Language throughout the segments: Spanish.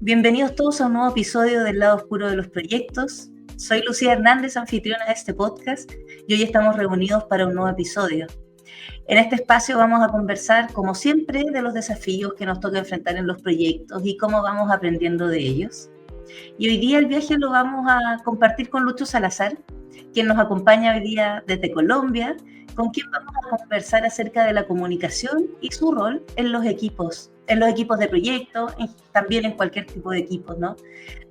Bienvenidos todos a un nuevo episodio del lado oscuro de los proyectos. Soy Lucía Hernández, anfitriona de este podcast, y hoy estamos reunidos para un nuevo episodio. En este espacio vamos a conversar, como siempre, de los desafíos que nos toca enfrentar en los proyectos y cómo vamos aprendiendo de ellos. Y hoy día el viaje lo vamos a compartir con Lucho Salazar, quien nos acompaña hoy día desde Colombia, con quien vamos a conversar acerca de la comunicación y su rol en los equipos de proyectos, también en cualquier tipo de equipos, ¿no?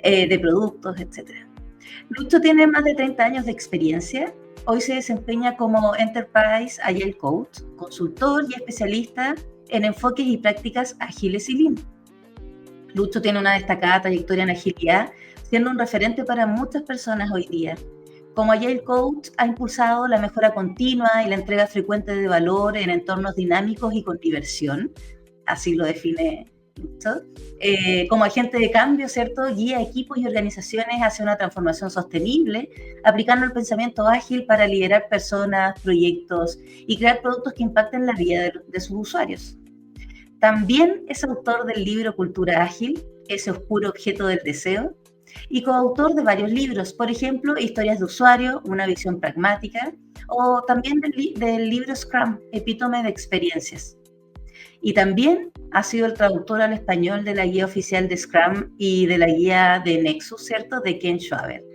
De productos, etc. Lucho tiene más de 30 años de experiencia. Hoy se desempeña como Enterprise Agile Coach, consultor y especialista en enfoques y prácticas ágiles y Lean. Lucho tiene una destacada trayectoria en agilidad, siendo un referente para muchas personas hoy día. Como Agile Coach, ha impulsado la mejora continua y la entrega frecuente de valor en entornos dinámicos y con diversión. Así lo define Lucho. Como agente de cambio, ¿cierto? Guía equipos y organizaciones hacia una transformación sostenible, aplicando el pensamiento ágil para liderar personas, proyectos y crear productos que impacten la vida de sus usuarios. También es autor del libro Cultura Ágil, ese oscuro objeto del deseo, y coautor de varios libros, por ejemplo, Historias de usuario, una visión pragmática, o también del libro Scrum, Epítome de experiencias. Y también ha sido el traductor al español de la guía oficial de Scrum y de la guía de Nexus, ¿cierto?, de Ken Schwaber.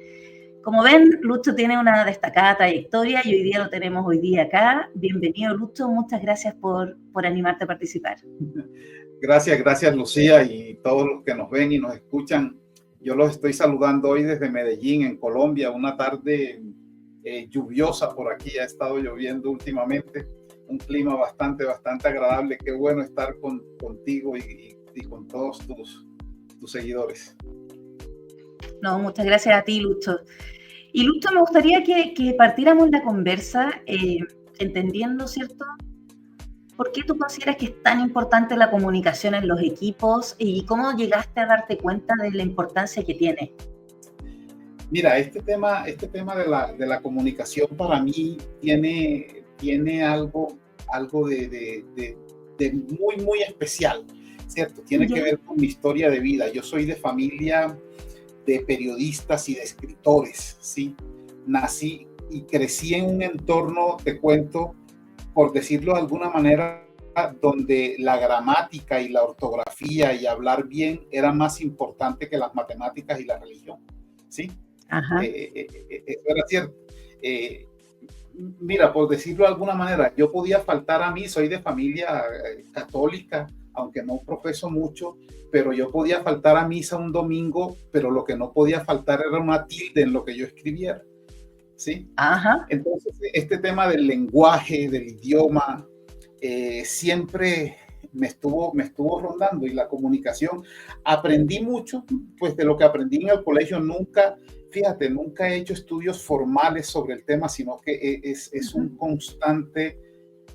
Como ven, Lucho tiene una destacada trayectoria y hoy día lo tenemos acá. Bienvenido, Lucho. Muchas gracias por animarte a participar. Gracias, Lucía, y todos los que nos ven y nos escuchan. Yo los estoy saludando hoy desde Medellín, en Colombia, una tarde lluviosa por aquí. Ha estado lloviendo últimamente, un clima bastante agradable. Qué bueno estar contigo y con todos tus seguidores. No, muchas gracias a ti, Lucho. Y Lucho, me gustaría que partiéramos la conversa entendiendo, ¿cierto?, ¿por qué tú consideras que es tan importante la comunicación en los equipos y cómo llegaste a darte cuenta de la importancia que tiene? Mira, este tema de la comunicación para mí tiene algo de muy especial, ¿cierto? Tiene que ver con mi historia de vida. Yo soy de familia de periodistas y de escritores, ¿sí? Nací y crecí en un entorno, te cuento, por decirlo de alguna manera, donde la gramática y la ortografía y hablar bien era más importante que las matemáticas y la religión, ¿sí? Ajá. Eso era cierto. Mira, por decirlo de alguna manera, yo podía faltar a mí, soy de familia católica, aunque no profeso mucho, pero yo podía faltar a misa un domingo, pero lo que no podía faltar era una tilde en lo que yo escribiera, ¿sí? Ajá. Entonces, este tema del lenguaje, del idioma, siempre me estuvo rondando, y la comunicación. Aprendí mucho, pues de lo que aprendí en el colegio. Nunca he hecho estudios formales sobre el tema, sino que es un constante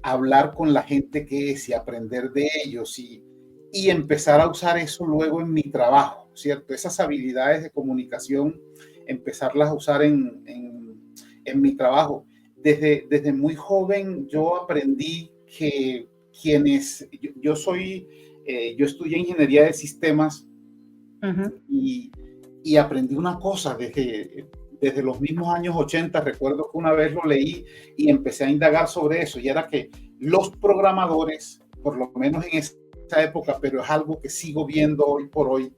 hablar con la gente que es y aprender de ellos y empezar a usar eso luego en mi trabajo, ¿cierto? Esas habilidades de comunicación, empezarlas a usar en mi trabajo. Desde muy joven yo aprendí que yo estudié ingeniería de sistemas. Y aprendí una cosa desde los mismos años 80. Recuerdo que una vez lo leí y empecé a indagar sobre eso, y era que los programadores, por lo menos en esa época, pero es algo que sigo viendo hoy por hoy,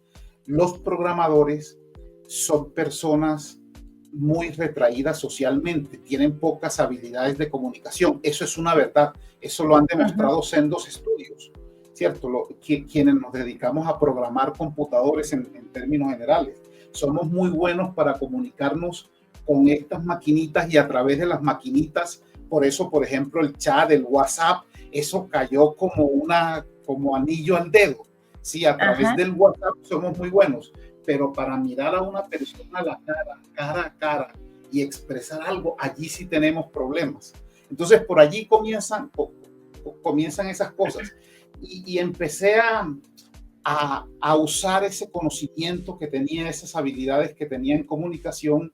los programadores son personas muy retraídas socialmente, tienen pocas habilidades de comunicación. Eso es una verdad, eso lo han demostrado sendos estudios, ¿cierto? Quienes nos dedicamos a programar computadores en términos generales, somos muy buenos para comunicarnos con estas maquinitas y a través de las maquinitas. Por eso, por ejemplo, el chat, el WhatsApp, eso cayó como anillo al dedo. Sí, a través del WhatsApp somos muy buenos, pero para mirar a una persona a la cara a cara y expresar algo, allí sí tenemos problemas. Entonces, por allí comienzan esas cosas. Y empecé a usar ese conocimiento que tenía, esas habilidades que tenía en comunicación,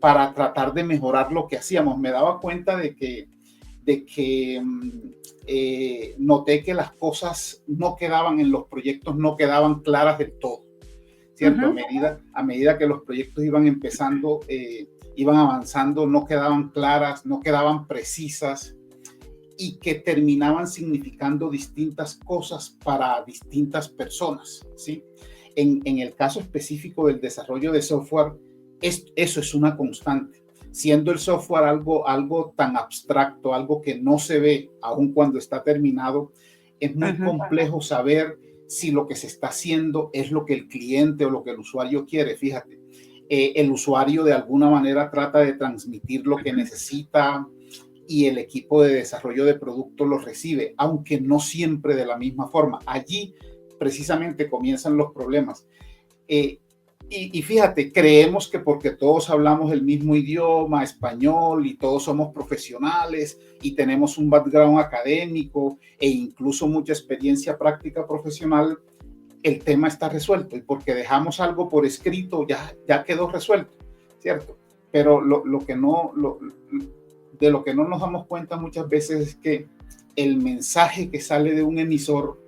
para tratar de mejorar lo que hacíamos. Me daba cuenta de que noté que las cosas no quedaban en los proyectos, no quedaban claras del todo. ¿cierto? A medida que los proyectos iban empezando, iban avanzando, no quedaban claras, no quedaban precisas y que terminaban significando distintas cosas para distintas personas, ¿sí? En el caso específico del desarrollo de software, eso es una constante. Siendo el software algo tan abstracto, algo que no se ve aun cuando está terminado, es muy complejo saber si lo que se está haciendo es lo que el cliente o lo que el usuario quiere. Fíjate, el usuario de alguna manera trata de transmitir lo que necesita y el equipo de desarrollo de producto lo recibe, aunque no siempre de la misma forma. Allí precisamente comienzan los problemas. Y fíjate, creemos que porque todos hablamos el mismo idioma, español, y todos somos profesionales y tenemos un background académico e incluso mucha experiencia práctica profesional, el tema está resuelto. Y porque dejamos algo por escrito, ya quedó resuelto, ¿cierto? Pero de lo que no nos damos cuenta muchas veces es que el mensaje que sale de un emisor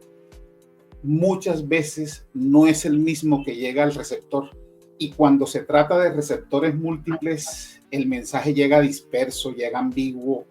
muchas veces no es el mismo que llega al receptor. Y cuando se trata de receptores múltiples, el mensaje llega disperso, llega ambiguo,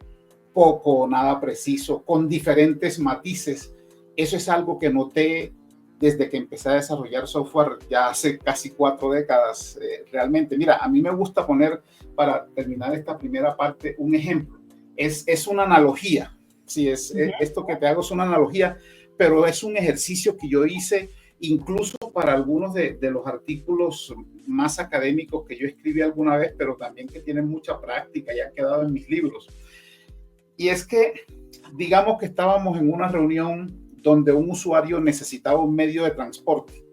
poco o nada preciso, con diferentes matices. Eso es algo que noté desde que empecé a desarrollar software ya hace casi 4 décadas. Realmente, mira, a mí me gusta poner, para terminar esta primera parte, un ejemplo. Es una analogía. Sí, esto que te hago es una analogía, pero es un ejercicio que yo hice incluso para algunos de los artículos más académicos que yo escribí alguna vez, pero también que tienen mucha práctica y han quedado en mis libros. Y es que, digamos que estábamos en una reunión donde un usuario necesitaba un medio de transporte.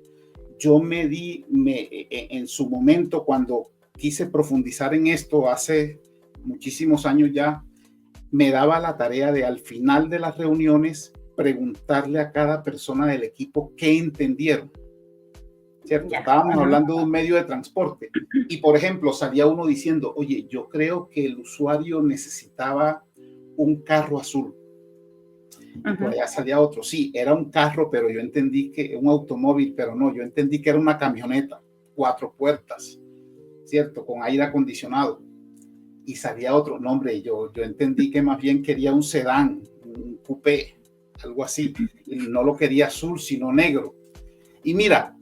Yo en su momento, cuando quise profundizar en esto hace muchísimos años ya, me daba la tarea de, al final de las reuniones, preguntarle a cada persona del equipo qué entendieron, ¿cierto? Estábamos hablando de un medio de transporte y, por ejemplo, salía uno diciendo, oye, yo creo que el usuario necesitaba un carro azul. Y por allá salía otro, sí, era un carro, pero yo entendí que un automóvil, pero no, yo entendí que era una camioneta, 4 puertas, ¿cierto? Con aire acondicionado. Y salía otro, no, hombre, yo entendí que más bien quería un sedán, un coupé, algo así, y no lo quería azul, sino negro. Y mira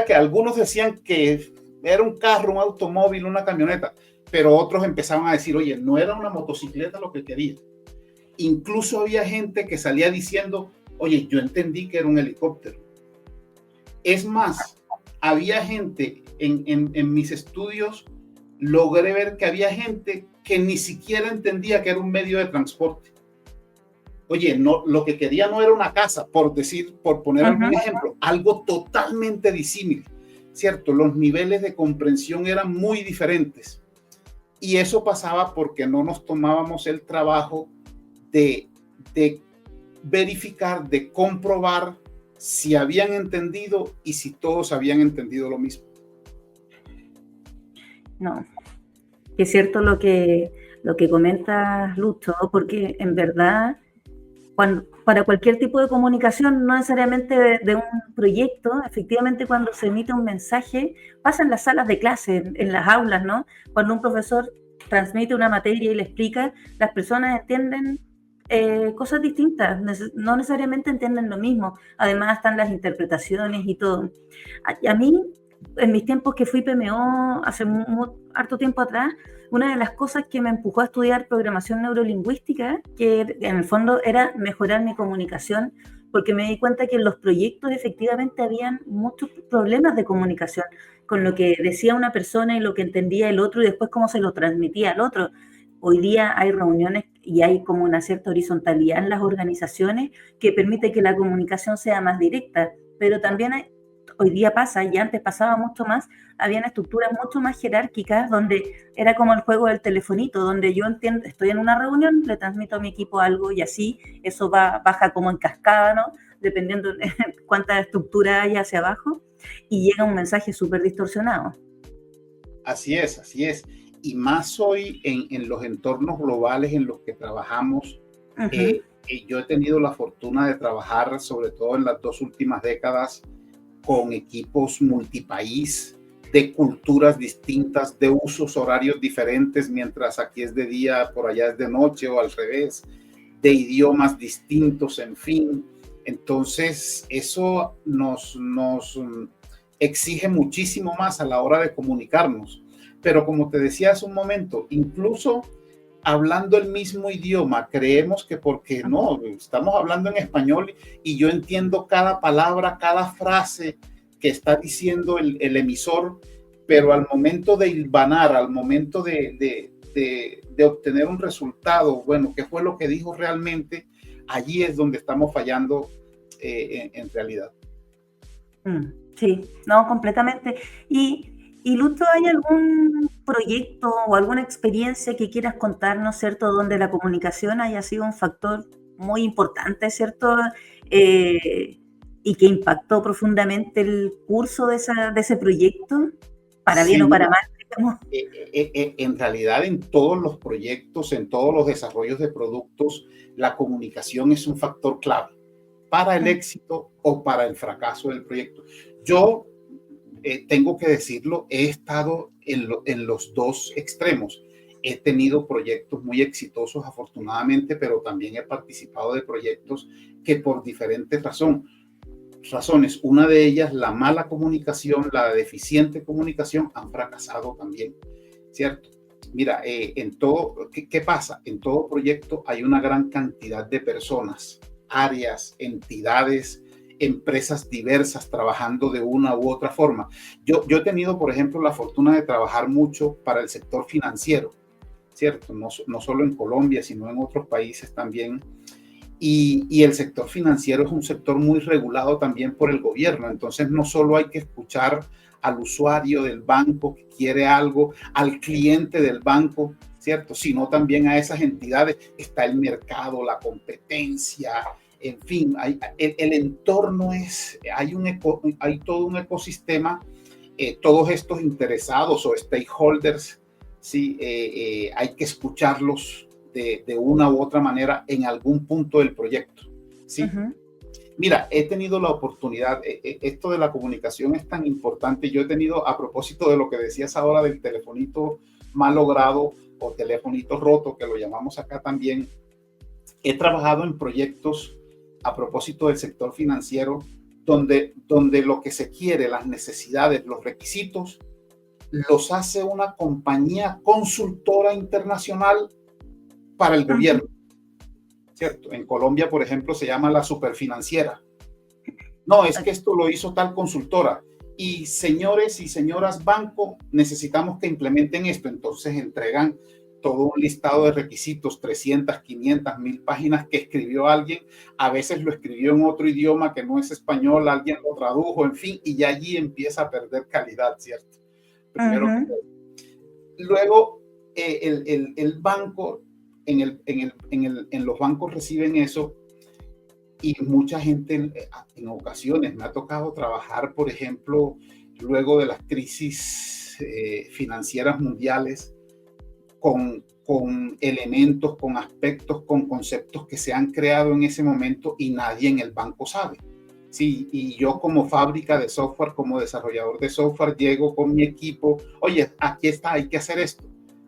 que algunos decían que era un carro, un automóvil, una camioneta, pero otros empezaban a decir, oye, no era una motocicleta lo que quería. Incluso había gente que salía diciendo, oye, yo entendí que era un helicóptero. Es más, había gente en mis estudios, logré ver que había gente que ni siquiera entendía que era un medio de transporte. Oye, no, lo que quería no era una casa, por poner algún ejemplo, algo totalmente disímil, ¿cierto? Los niveles de comprensión eran muy diferentes. Y eso pasaba porque no nos tomábamos el trabajo de verificar, de comprobar si habían entendido y si todos habían entendido lo mismo. No, es cierto lo que comentas, Lucho, porque en verdad, para cualquier tipo de comunicación, no necesariamente de un proyecto, efectivamente cuando se emite un mensaje, pasa en las salas de clase, en las aulas, ¿no? Cuando un profesor transmite una materia y le explica, las personas entienden cosas distintas, no necesariamente entienden lo mismo. Además están las interpretaciones y todo. A mí, en mis tiempos que fui PMO, hace harto tiempo atrás, una de las cosas que me empujó a estudiar programación neurolingüística, que en el fondo era mejorar mi comunicación, porque me di cuenta que en los proyectos efectivamente habían muchos problemas de comunicación, con lo que decía una persona y lo que entendía el otro y después cómo se lo transmitía al otro. Hoy día hay reuniones y hay como una cierta horizontalidad en las organizaciones que permite que la comunicación sea más directa, pero también hoy día pasa, y antes pasaba mucho más, habían estructuras mucho más jerárquicas donde era como el juego del telefonito, donde yo entiendo, estoy en una reunión, le transmito a mi equipo algo y así eso baja como en cascada, ¿no? Dependiendo de cuánta estructura hay hacia abajo, y llega un mensaje súper distorsionado. Así es, así es. Y más hoy en los entornos globales en los que trabajamos. Yo he tenido la fortuna de trabajar, sobre todo en las 2 últimas décadas, con equipos multipaís, de culturas distintas, de usos horarios diferentes, mientras aquí es de día, por allá es de noche o al revés, de idiomas distintos, en fin. Entonces, eso nos exige muchísimo más a la hora de comunicarnos. Pero como te decía hace un momento, incluso hablando el mismo idioma, creemos que porque no, estamos hablando en español y yo entiendo cada palabra, cada frase que está diciendo el emisor, pero al momento de hilvanar, al momento de obtener un resultado, bueno, ¿qué fue lo que dijo realmente? Allí es donde estamos fallando en realidad. Sí, no, completamente. Y Lucho, ¿hay algún proyecto o alguna experiencia que quieras contarnos, ¿cierto?, donde la comunicación haya sido un factor muy importante, ¿cierto? Y que impactó profundamente el curso de ese proyecto, para bien Sí, o para mira, mal, digamos. en realidad en todos los proyectos, en todos los desarrollos de productos, la comunicación es un factor clave para el éxito o para el fracaso del proyecto. Yo tengo que decirlo, he estado en los dos extremos. He tenido proyectos muy exitosos, afortunadamente, pero también he participado de proyectos que por diferentes razones, una de ellas, la mala comunicación, la deficiente comunicación, han fracasado también, ¿cierto? Mira, en todo, ¿qué pasa? En todo proyecto hay una gran cantidad de personas, áreas, entidades, empresas diversas trabajando de una u otra forma. Yo he tenido, por ejemplo, la fortuna de trabajar mucho para el sector financiero, ¿cierto? No solo en Colombia, sino en otros países también. Y el sector financiero es un sector muy regulado también por el gobierno. Entonces, no solo hay que escuchar al usuario del banco que quiere algo, al cliente del banco, ¿cierto? Sino también a esas entidades. Está el mercado, la competencia, en fin, el entorno hay todo un ecosistema, todos estos interesados o stakeholders, ¿sí? Hay que escucharlos de una u otra manera en algún punto del proyecto, ¿sí? Mira, he tenido la oportunidad, esto de la comunicación es tan importante. Yo he tenido, a propósito de lo que decías ahora del telefonito mal logrado o telefonito roto, que lo llamamos acá también, he trabajado en proyectos a propósito del sector financiero, donde lo que se quiere, las necesidades, los requisitos, los hace una compañía consultora internacional para el gobierno, ¿cierto? En Colombia, por ejemplo, se llama la superfinanciera. No, es que esto lo hizo tal consultora. Y señores y señoras banco, necesitamos que implementen esto. Entonces entregan todo un listado de requisitos, 300, 500, 1000 páginas que escribió alguien. A veces lo escribió en otro idioma que no es español, alguien lo tradujo, en fin, y ya allí empieza a perder calidad, ¿cierto? Primero que todo. Luego, el banco, en los bancos reciben eso y mucha gente en ocasiones me ha tocado trabajar, por ejemplo, luego de las crisis financieras mundiales, con elementos, con aspectos, con conceptos que se han creado en ese momento y nadie en el banco sabe. Sí, y yo como fábrica de software, como desarrollador de software, llego con mi equipo, oye, aquí está, hay que hacer esto,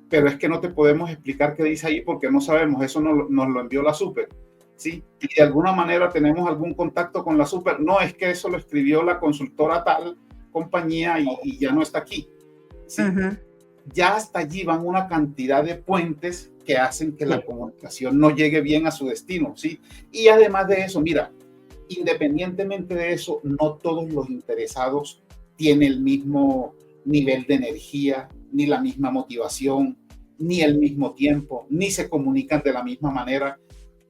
pero es que no te podemos explicar qué dice ahí porque no sabemos, eso nos lo envió la super, ¿sí? Y de alguna manera tenemos algún contacto con la super, no, es que eso lo escribió la consultora tal compañía y ya no está aquí, ¿sí? Ya hasta allí van una cantidad de puentes que hacen que la comunicación no llegue bien a su destino, ¿sí? Y además de eso, mira, independientemente de eso, no todos los interesados tienen el mismo nivel de energía, ni la misma motivación, ni el mismo tiempo, ni se comunican de la misma manera.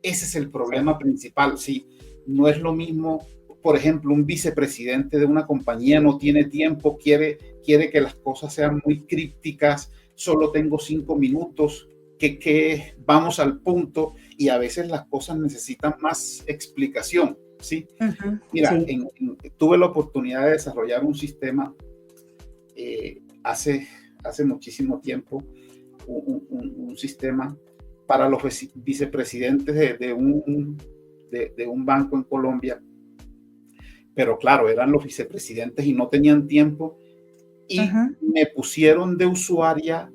Ese es el problema principal, ¿sí? No es lo mismo, por ejemplo, un vicepresidente de una compañía no tiene tiempo, quiere que las cosas sean muy crípticas, solo tengo 5 minutos, que vamos al punto, y a veces las cosas necesitan más explicación, ¿sí? Mira, tuve la oportunidad de desarrollar un sistema hace muchísimo tiempo, un sistema para los vicepresidentes de un banco en Colombia, pero claro, eran los vicepresidentes y no tenían tiempo y me pusieron de usuaria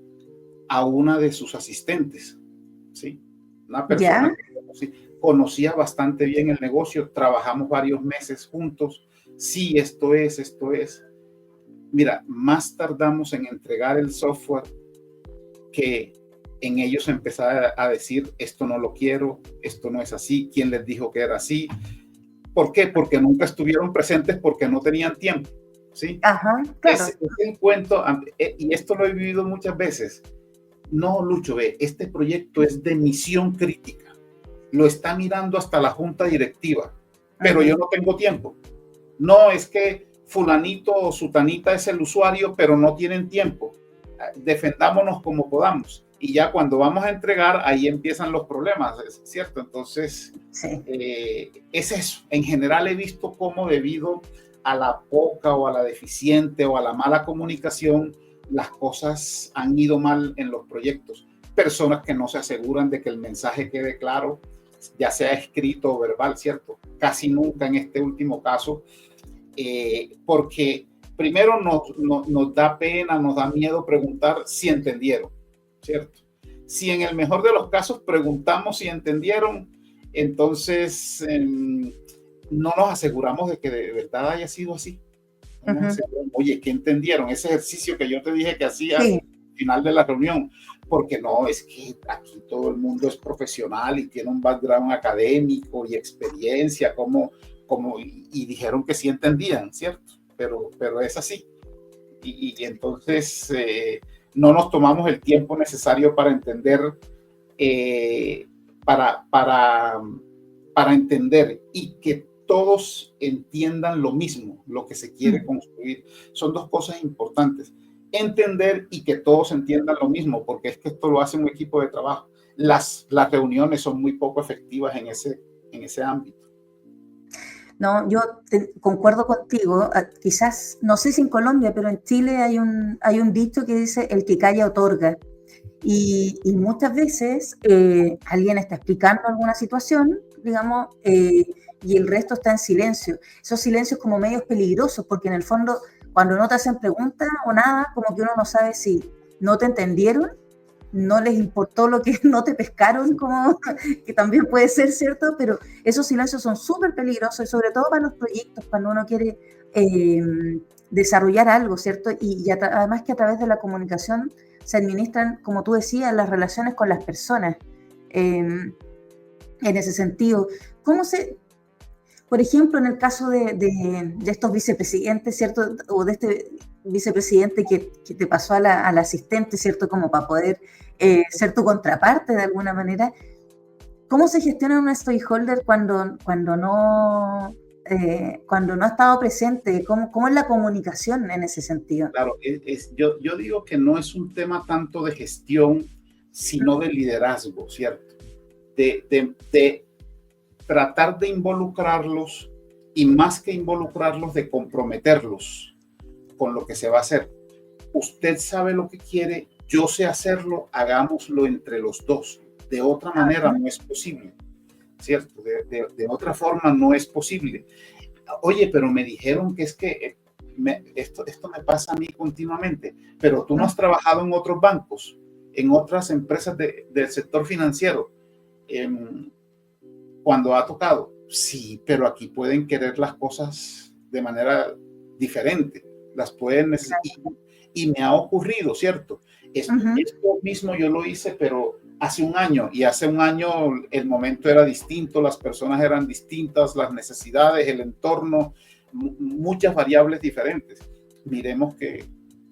a una de sus asistentes, ¿sí? Una persona que conocía bastante bien el negocio, trabajamos varios meses juntos. Sí, esto es. Mira, más tardamos en entregar el software que en ellos empezar a decir, esto no lo quiero, esto no es así, ¿quién les dijo que era así? ¿Por qué? Porque nunca estuvieron presentes porque no tenían tiempo, ¿sí? Ajá, claro. Es el cuento, y esto lo he vivido muchas veces. No, Lucho, ve, este proyecto es de misión crítica. Lo está mirando hasta la junta directiva, pero yo no tengo tiempo. No, es que fulanito o sutanita es el usuario, pero no tienen tiempo. Defendámonos como podamos. Y ya cuando vamos a entregar, ahí empiezan los problemas, ¿cierto? Entonces, es eso. En general he visto cómo debido a la poca o a la deficiente o a la mala comunicación, las cosas han ido mal en los proyectos. Personas que no se aseguran de que el mensaje quede claro, ya sea escrito o verbal, ¿cierto? Casi nunca en este último caso, porque primero nos da pena, nos da miedo preguntar si entendieron, ¿cierto? Si en el mejor de los casos preguntamos si entendieron, entonces no nos aseguramos de que de verdad haya sido así. Oye, ¿qué entendieron? Ese ejercicio que yo te dije que hacía al final de la reunión, porque no, es que aquí todo el mundo es profesional y tiene un background académico y experiencia, y dijeron que sí entendían, ¿cierto? Pero es así. Y entonces no nos tomamos el tiempo necesario para entender, para entender y que todos entiendan lo mismo, lo que se quiere construir. Son dos cosas importantes. Entender y que todos entiendan lo mismo, porque es que esto lo hace un equipo de trabajo. Las reuniones son muy poco efectivas en ese ámbito. No, yo concuerdo contigo. Quizás, no sé si en Colombia, pero en Chile hay un dicho que dice, el que calla otorga. Y muchas veces alguien está explicando alguna situación, digamos, y el resto está en silencio. Esos silencios como medios peligrosos, porque en el fondo, cuando no te hacen preguntas o nada, como que uno no sabe si no te entendieron, no les importó lo que no te pescaron, como que también puede ser cierto, pero esos silencios son súper peligrosos, y sobre todo para los proyectos, cuando uno quiere desarrollar algo, ¿cierto? Y además que a través de la comunicación se administran, como tú decías, las relaciones con las personas. En ese sentido, por ejemplo, en el caso de estos vicepresidentes, ¿cierto? O de este vicepresidente que te pasó al asistente, ¿cierto? Como para poder ser tu contraparte de alguna manera. ¿Cómo se gestiona un stakeholder cuando no ha estado presente? ¿Cómo es la comunicación en ese sentido? Claro, yo digo que no es un tema tanto de gestión, sino de liderazgo, ¿cierto? De tratar de involucrarlos y más que involucrarlos, de comprometerlos con lo que se va a hacer. Usted sabe lo que quiere, yo sé hacerlo, hagámoslo entre los dos. De otra manera no es posible, ¿cierto? De otra forma no es posible. Oye, pero me dijeron que es que esto me pasa a mí continuamente, pero tú no has trabajado en otros bancos, en otras empresas del sector financiero, cuando ha tocado. Sí, pero aquí pueden querer las cosas de manera diferente, las pueden necesitar. Y me ha ocurrido, ¿cierto? Esto mismo yo lo hice, pero hace un año, y hace un año el momento era distinto, las personas eran distintas, las necesidades, el entorno, muchas variables diferentes. Miremos qué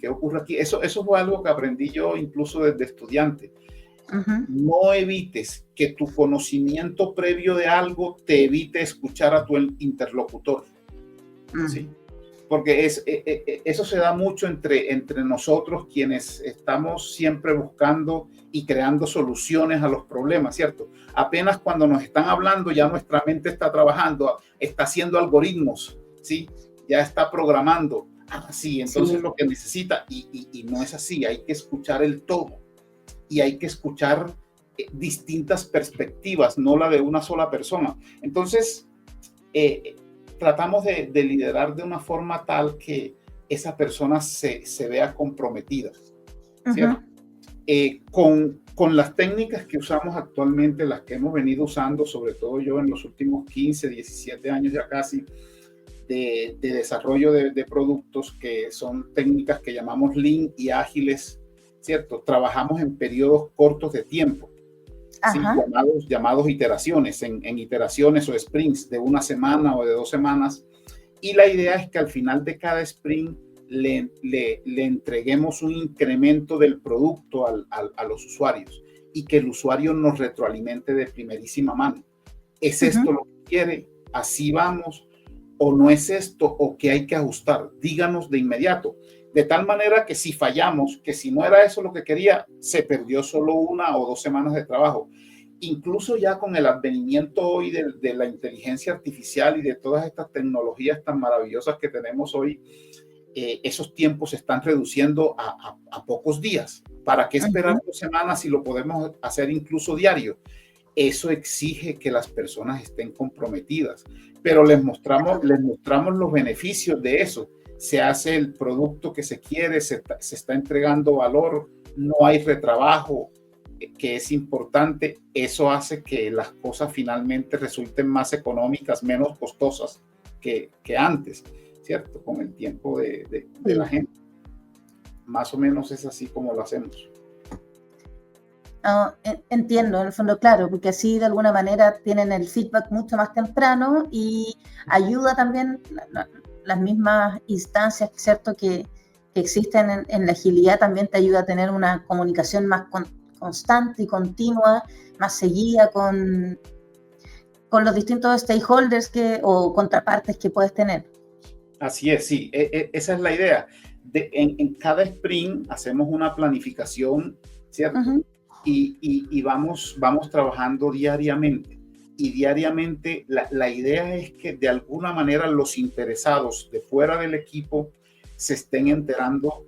ocurre aquí. Eso fue algo que aprendí yo incluso desde estudiante. No evites que tu conocimiento previo de algo te evite escuchar a tu interlocutor, ¿sí? Porque eso se da mucho entre nosotros, quienes estamos siempre buscando y creando soluciones a los problemas, ¿cierto? Apenas cuando nos están hablando, ya nuestra mente está trabajando, está haciendo algoritmos, ¿sí? Ya está programando. Sí, entonces lo que necesita, y no es así, hay que escuchar el todo. Y hay que escuchar distintas perspectivas, no la de una sola persona. Entonces, tratamos de liderar de una forma tal que esa persona se vea comprometida, ¿cierto? Con las técnicas que usamos actualmente, las que hemos venido usando, sobre todo yo en los últimos 15, 17 años ya casi, de desarrollo de productos, que son técnicas que llamamos lean y ágiles, ¿cierto? Trabajamos en periodos cortos de tiempo, ¿sí? Llamados iteraciones, en iteraciones o sprints de una semana o de 2 semanas. Y la idea es que al final de cada sprint le entreguemos un incremento del producto a los usuarios y que el usuario nos retroalimente de primerísima mano. ¿Es esto lo que quiere? ¿Así vamos? ¿O no es esto? ¿O qué hay que ajustar? Díganos de inmediato. De tal manera que si fallamos, que si no era eso lo que quería, se perdió solo 1 o 2 semanas de trabajo. Incluso ya con el advenimiento hoy de la inteligencia artificial y de todas estas tecnologías tan maravillosas que tenemos hoy, esos tiempos se están reduciendo a pocos días. ¿Para qué esperar 2 semanas si lo podemos hacer incluso diario? Eso exige que las personas estén comprometidas, pero les mostramos los beneficios de eso. Se hace el producto que se quiere, se está entregando valor, no hay retrabajo, que es importante. Eso hace que las cosas finalmente resulten más económicas, menos costosas que antes, ¿cierto? Con el tiempo de la gente. Más o menos es así como lo hacemos. Entiendo, en el fondo, claro, porque así de alguna manera tienen el feedback mucho más temprano y ayuda también las mismas instancias, ¿cierto?, que existen en la agilidad, también te ayuda a tener una comunicación más constante y continua, más seguida con los distintos stakeholders o contrapartes que puedes tener. Así es, sí, esa es la idea. En cada sprint hacemos una planificación, ¿cierto? Y vamos trabajando diariamente. Y diariamente la idea es que de alguna manera los interesados de fuera del equipo se estén enterando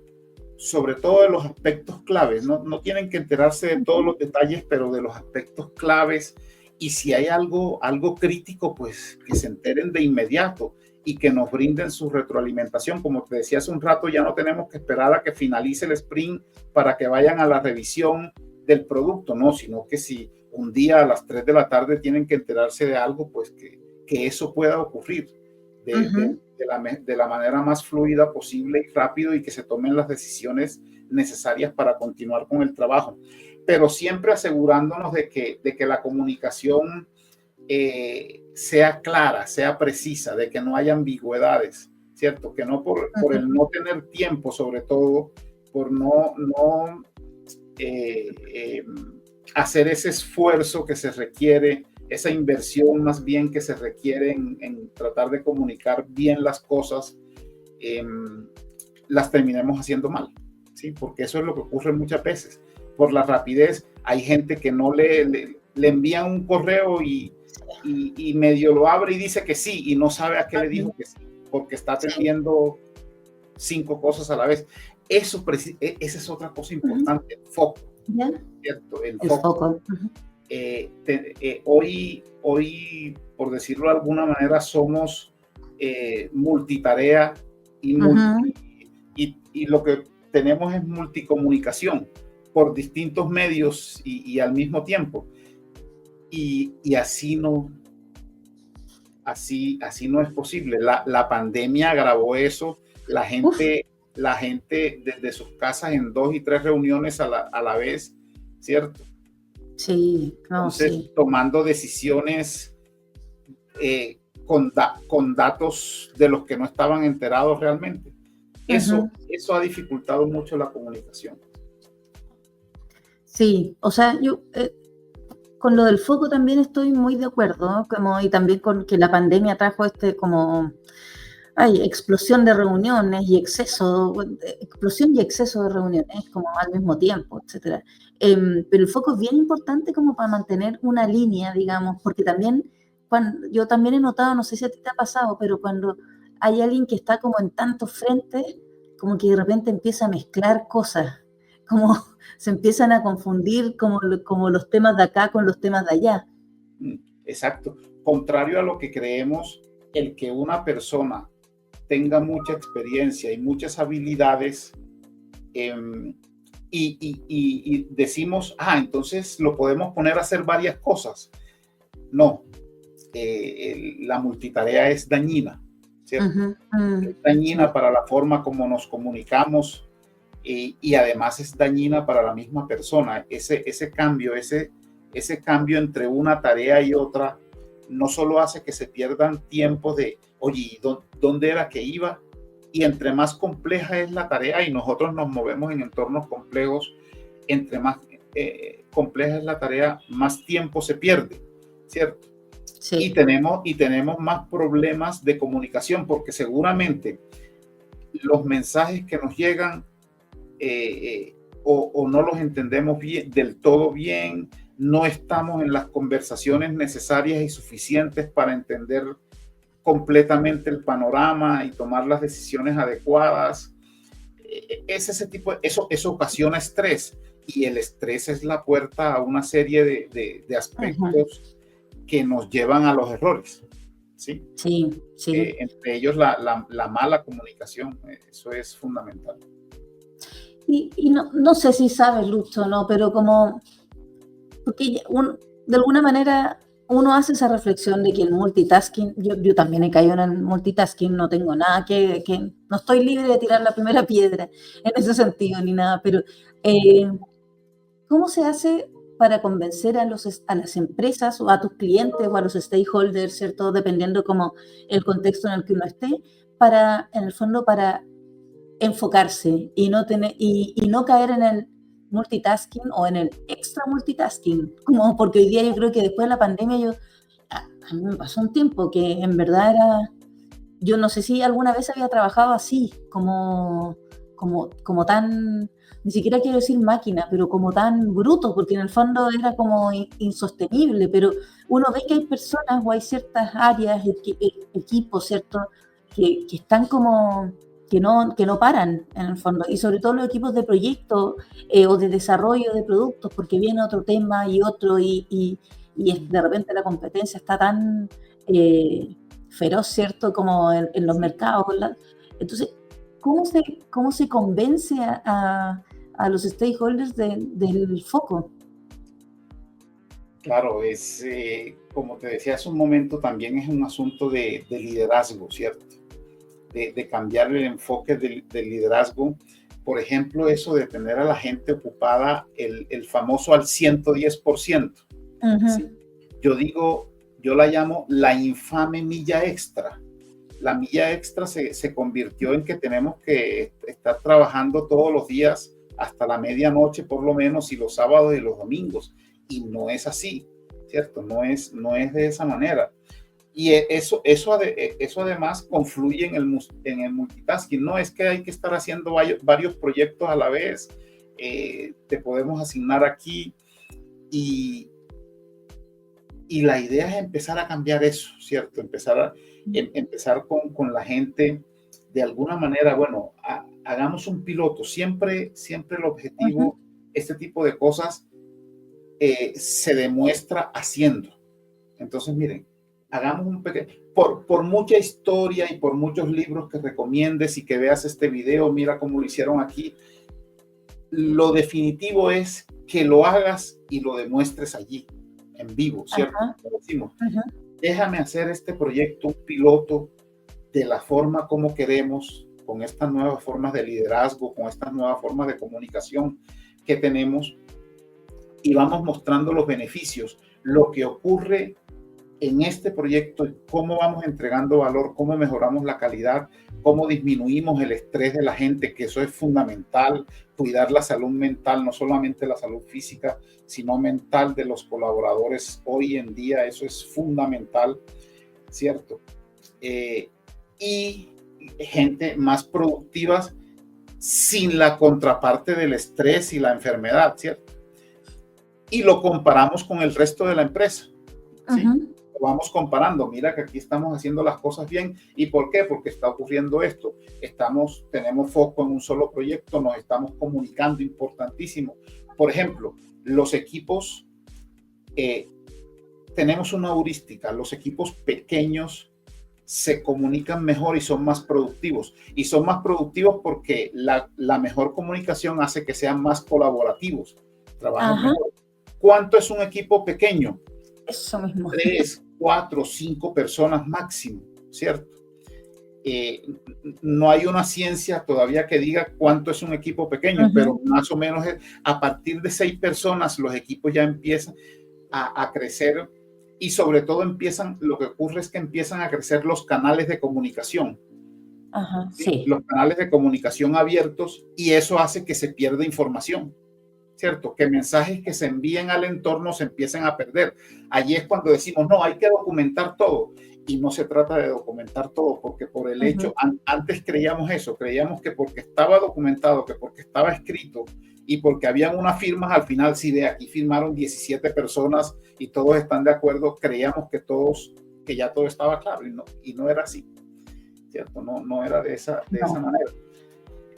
sobre todo de los aspectos claves. No tienen que enterarse de todos los detalles, pero de los aspectos claves. Y si hay algo crítico, pues que se enteren de inmediato y que nos brinden su retroalimentación. Como te decía hace un rato, ya no tenemos que esperar a que finalice el sprint para que vayan a la revisión del producto, no, sino que si un día a las 3 de la tarde tienen que enterarse de algo, pues que eso pueda ocurrir de la manera más fluida posible y rápido, y que se tomen las decisiones necesarias para continuar con el trabajo. Pero siempre asegurándonos de que la comunicación sea clara, sea precisa, de que no haya ambigüedades, ¿cierto? Que no por el no tener tiempo, sobre todo, por no hacer ese esfuerzo que se requiere, esa inversión más bien que se requiere en tratar de comunicar bien las cosas, las terminemos haciendo mal, ¿sí? Porque eso es lo que ocurre muchas veces. Por la rapidez, hay gente que no le envían un correo y medio lo abre y dice que sí, y no sabe a qué le dijo que sí, porque está atendiendo 5 cosas a la vez. Esa es otra cosa importante, el foco, ¿cierto? El foco. Hoy, por decirlo de alguna manera, somos multitarea y lo que tenemos es multicomunicación por distintos medios y al mismo tiempo. Y así no es posible. La pandemia agravó eso. La gente desde sus casas en 2 y 3 reuniones a la vez, ¿cierto? Sí, Entonces, tomando decisiones con datos de los que no estaban enterados realmente. Eso ha dificultado mucho la comunicación. Sí, o sea, yo con lo del foco también estoy muy de acuerdo, ¿no? Y también con que la pandemia trajo explosión de reuniones y explosión y exceso de reuniones como al mismo tiempo, etcétera. Pero el foco es bien importante como para mantener una línea, digamos, porque también yo también he notado, no sé si a ti te ha pasado, pero cuando hay alguien que está como en tantos frentes, como que de repente empieza a mezclar cosas, como se empiezan a confundir como los temas de acá con los temas de allá. Exacto. Contrario a lo que creemos, el que una persona tenga mucha experiencia y muchas habilidades, y decimos, entonces lo podemos poner a hacer varias cosas. No, la multitarea es dañina, ¿cierto? Es dañina para la forma como nos comunicamos, y además es dañina para la misma persona. Ese cambio entre una tarea y otra no solo hace que se pierdan tiempos de, oye, ¿dónde era que iba? Y entre más compleja es la tarea, y nosotros nos movemos en entornos complejos, entre más compleja es la tarea, más tiempo se pierde, ¿cierto? Sí. Y tenemos más problemas de comunicación, porque seguramente los mensajes que nos llegan o no los entendemos del todo bien, no estamos en las conversaciones necesarias y suficientes para entender completamente el panorama y tomar las decisiones adecuadas. Eso ocasiona estrés, y el estrés es la puerta a una serie de aspectos que nos llevan a los errores. ¿Sí? Sí. Entre ellos la mala comunicación, eso es fundamental. Y no sé si sabes, Lucho, ¿no? Pero porque de alguna manera uno hace esa reflexión de que el multitasking, yo también he caído en el multitasking, no tengo nada que no estoy libre de tirar la primera piedra en ese sentido ni nada, pero ¿cómo se hace para convencer a las empresas o a tus clientes o a los stakeholders, ¿cierto? Dependiendo como el contexto en el que uno esté, en el fondo, para enfocarse y no caer en el multitasking o en el extra multitasking, porque hoy día yo creo que después de la pandemia a mí me pasó un tiempo que en verdad yo no sé si alguna vez había trabajado así, como tan, ni siquiera quiero decir máquina, pero como tan bruto, porque en el fondo era como insostenible, pero uno ve que hay personas o hay ciertas áreas, equipos, ¿cierto?, que están como que no paran en el fondo, y sobre todo los equipos de proyecto o de desarrollo de productos, porque viene otro tema y otro, y de repente la competencia está tan feroz, ¿cierto?, como en los mercados. Entonces, ¿cómo se convence a los stakeholders del foco? Claro, como te decía hace un momento, también es un asunto de liderazgo, ¿cierto? De cambiar el enfoque del liderazgo. Por ejemplo, eso de tener a la gente ocupada, el famoso al 110%. ¿Sí? Yo la llamo la infame milla extra. La milla extra se convirtió en que tenemos que estar trabajando todos los días hasta la medianoche por lo menos, y los sábados y los domingos. Y no es así, ¿cierto? No es de esa manera. Y eso además confluye en el multitasking. No es que hay que estar haciendo varios proyectos a la vez. Te podemos asignar aquí, y la idea es empezar a cambiar eso, ¿cierto? Empezar con la gente de alguna manera. Bueno, hagamos un piloto. Siempre el objetivo, este tipo de cosas se demuestra haciendo. Entonces, miren, hagamos un pequeño, por mucha historia y por muchos libros que recomiendes y que veas este video, mira cómo lo hicieron aquí, lo definitivo es que lo hagas y lo demuestres allí, en vivo, ¿cierto? Como decimos, déjame hacer este proyecto, un piloto, de la forma como queremos, con estas nuevas formas de liderazgo, con estas nuevas formas de comunicación que tenemos, y vamos mostrando los beneficios, lo que ocurre en este proyecto, cómo vamos entregando valor, cómo mejoramos la calidad, cómo disminuimos el estrés de la gente, que eso es fundamental, cuidar la salud mental, no solamente la salud física, sino mental de los colaboradores. Hoy en día eso es fundamental, ¿cierto? Y gente más productiva sin la contraparte del estrés y la enfermedad, ¿cierto? Y lo comparamos con el resto de la empresa, ¿sí? Lo vamos comparando. Mira que aquí estamos haciendo las cosas bien. ¿Y por qué? Porque está ocurriendo esto. Tenemos foco en un solo proyecto, nos estamos comunicando, importantísimo. Por ejemplo, los equipos, tenemos una heurística. Los equipos pequeños se comunican mejor y son más productivos. Y son más productivos porque la mejor comunicación hace que sean más colaborativos, trabajen mejor. ¿Cuánto es un equipo pequeño? Eso mismo. 3, 4, 5 personas máximo, ¿cierto? No hay una ciencia todavía que diga cuánto es un equipo pequeño, pero más o menos a partir de 6 personas los equipos ya empiezan a crecer, y sobre todo lo que ocurre es que empiezan a crecer los canales de comunicación. Sí. Los canales de comunicación abiertos, y eso hace que se pierda información, ¿cierto? Que mensajes que se envíen al entorno se empiecen a perder. Allí es cuando decimos, no, hay que documentar todo. Y no se trata de documentar todo, porque por el hecho, antes creíamos eso, creíamos que porque estaba documentado, que porque estaba escrito y porque habían unas firmas, al final sí, de aquí firmaron 17 personas y todos están de acuerdo, creíamos que ya todo estaba claro, y no era así, ¿cierto? No era de esa manera.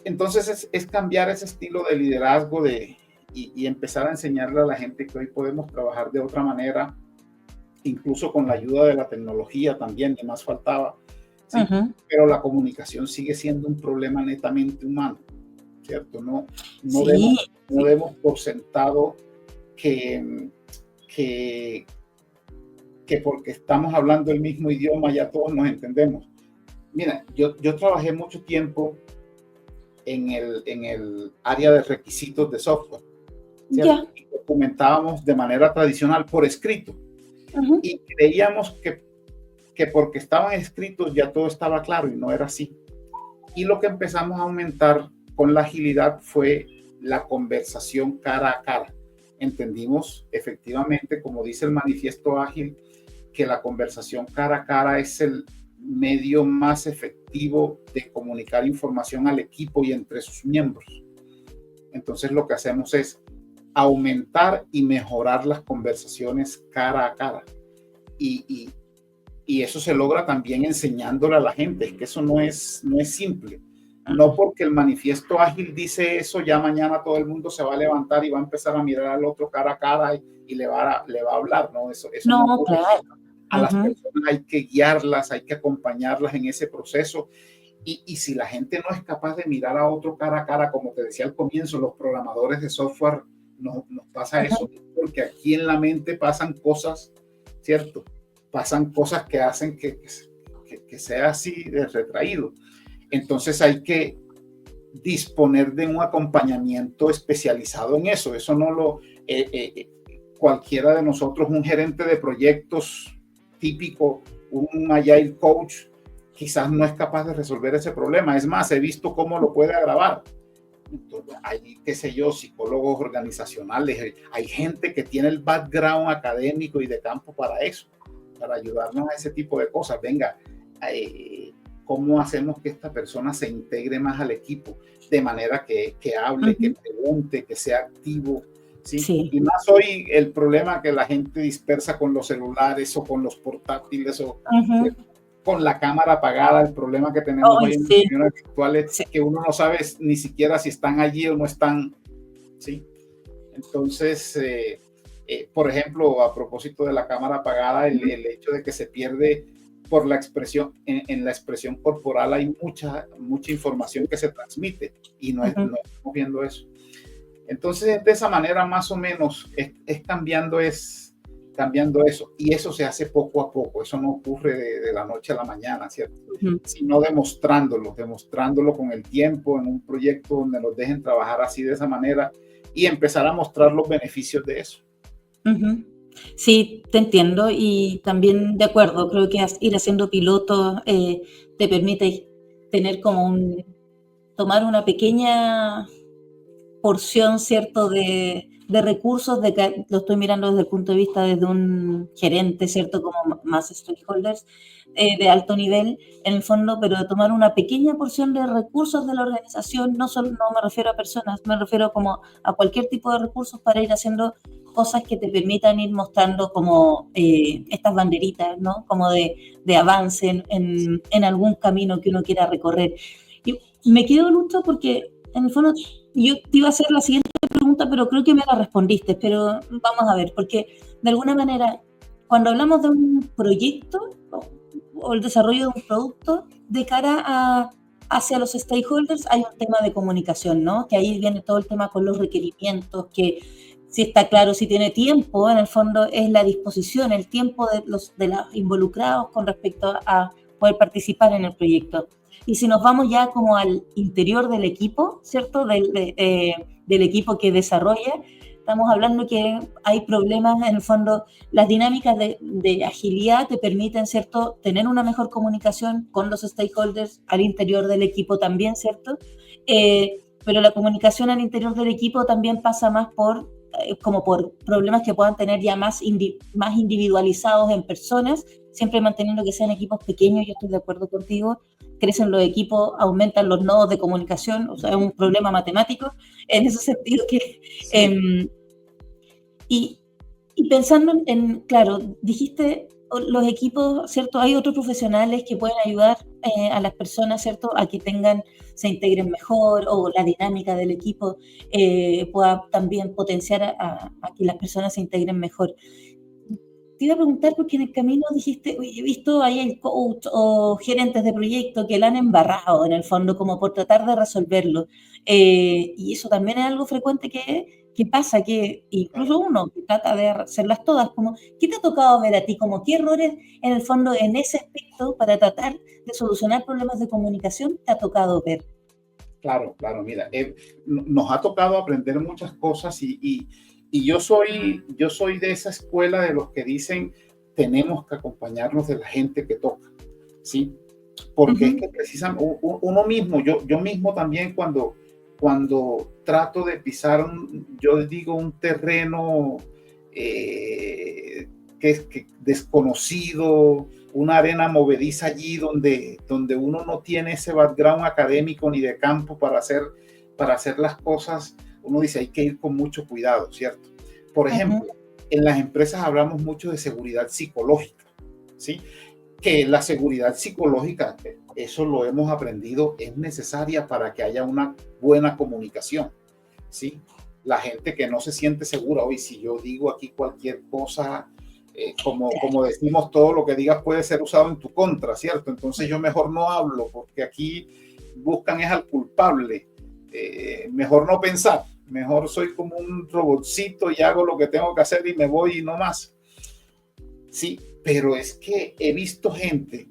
Entonces es cambiar ese estilo de liderazgo y empezar a enseñarle a la gente que hoy podemos trabajar de otra manera, incluso con la ayuda de la tecnología también, que más faltaba, ¿sí? Pero la comunicación sigue siendo un problema netamente humano, ¿cierto? No demos por sentado que porque estamos hablando el mismo idioma ya todos nos entendemos. Mira, yo trabajé mucho tiempo en el área de requisitos de software, ¿cierto? Y documentábamos de manera tradicional por escrito. Y creíamos que porque estaban escritos ya todo estaba claro, y no era así. Y lo que empezamos a aumentar con la agilidad fue la conversación cara a cara. Entendimos efectivamente, como dice el manifiesto ágil, que la conversación cara a cara es el medio más efectivo de comunicar información al equipo y entre sus miembros. Entonces lo que hacemos es aumentar y mejorar las conversaciones cara a cara. Y eso se logra también enseñándole a la gente, es que eso no es simple. No porque el manifiesto ágil dice eso, ya mañana todo el mundo se va a levantar y va a empezar a mirar al otro cara a cara y le va a hablar, ¿no? Eso no, claro. A las personas hay que guiarlas, hay que acompañarlas en ese proceso. Y si la gente no es capaz de mirar a otro cara a cara, como te decía al comienzo, los programadores de software nos pasa eso, porque aquí en la mente pasan cosas, ¿cierto? Pasan cosas que hacen que sea así de retraído. Entonces hay que disponer de un acompañamiento especializado en eso. Eso no lo... cualquiera de nosotros, un gerente de proyectos típico, un Agile coach, quizás no es capaz de resolver ese problema. Es más, he visto cómo lo puede agravar. Entonces, hay, qué sé yo, psicólogos organizacionales, hay gente que tiene el background académico y de campo para eso, para ayudarnos a ese tipo de cosas. Venga, ¿cómo hacemos que esta persona se integre más al equipo? De manera que hable, que pregunte, que sea activo. ¿Sí? Y más hoy el problema que la gente dispersa con los celulares o con los portátiles o con la cámara apagada, el problema que tenemos hoy en las reuniones virtuales, que uno no sabe ni siquiera si están allí o no están, ¿sí? Entonces, por ejemplo, a propósito de la cámara apagada, el hecho de que se pierde por la expresión, en la expresión corporal hay mucha información que se transmite y no estamos viendo eso. Entonces, de esa manera, más o menos, es cambiando eso. Y eso se hace poco a poco. Eso no ocurre de la noche a la mañana, ¿cierto? Sino demostrándolo con el tiempo en un proyecto donde los dejen trabajar así de esa manera y empezar a mostrar los beneficios de eso. Sí, te entiendo y también de acuerdo. Creo que ir haciendo pilotos te permite tener tomar una pequeña porción, ¿cierto?, de recursos, lo estoy mirando desde el punto de vista desde un gerente, ¿cierto?, como más stakeholders de alto nivel, en el fondo, pero de tomar una pequeña porción de recursos de la organización, no me refiero a personas, me refiero como a cualquier tipo de recursos para ir haciendo cosas que te permitan ir mostrando como estas banderitas, ¿no?, como de avance en algún camino que uno quiera recorrer. Y me quedo lucho porque, en el fondo, yo te iba a hacer la siguiente pregunta, pero creo que me la respondiste, pero vamos a ver, porque de alguna manera, cuando hablamos de un proyecto o el desarrollo de un producto de cara hacia los stakeholders, hay un tema de comunicación, ¿no? Que ahí viene todo el tema con los requerimientos, que si está claro, si tiene tiempo, en el fondo es la disposición, el tiempo de los involucrados con respecto a poder participar en el proyecto. Y si nos vamos ya como al interior del equipo, ¿cierto? Del equipo que desarrolla, estamos hablando que hay problemas, en el fondo, las dinámicas de agilidad te permiten, ¿cierto?, tener una mejor comunicación con los stakeholders al interior del equipo también, ¿cierto? Pero la comunicación al interior del equipo también pasa más como por problemas que puedan tener ya más individualizados en personas, siempre manteniendo que sean equipos pequeños. Yo estoy de acuerdo contigo, crecen los equipos, aumentan los nodos de comunicación, o sea, es un problema matemático en ese sentido que... Sí. Y pensando claro, dijiste los equipos, ¿cierto? Hay otros profesionales que pueden ayudar a las personas, ¿cierto?, a que se integren mejor, o la dinámica del equipo pueda también potenciar a que las personas se integren mejor. Te iba a preguntar, porque en el camino dijiste, oye, he visto ahí el coach o gerentes de proyecto que la han embarrado en el fondo, como por tratar de resolverlo. Y eso también es algo frecuente que pasa, que incluso uno que trata de hacerlas todas, como, ¿qué te ha tocado ver a ti? Como, ¿qué errores en el fondo en ese aspecto para tratar de solucionar problemas de comunicación te ha tocado ver? Claro, claro, mira, nos ha tocado aprender muchas cosas y yo soy de esa escuela de los que dicen tenemos que acompañarnos de la gente que toca, ¿sí? Porque es que precisamente uno mismo, yo mismo también cuando trato de pisar, yo digo, un terreno que es desconocido, una arena movediza allí donde uno no tiene ese background académico ni de campo para hacer las cosas, uno dice hay que ir con mucho cuidado, ¿cierto? Por ejemplo, en las empresas hablamos mucho de seguridad psicológica, ¿sí? Que la seguridad psicológica, eso lo hemos aprendido, es necesaria para que haya una buena comunicación, ¿sí? La gente que no se siente segura, hoy si yo digo aquí cualquier cosa, como decimos, todo lo que digas puede ser usado en tu contra, ¿cierto? Entonces yo mejor no hablo, porque aquí buscan es al culpable. Mejor no pensar, mejor soy como un robotcito y hago lo que tengo que hacer y me voy y no más. Sí, pero es que he visto gente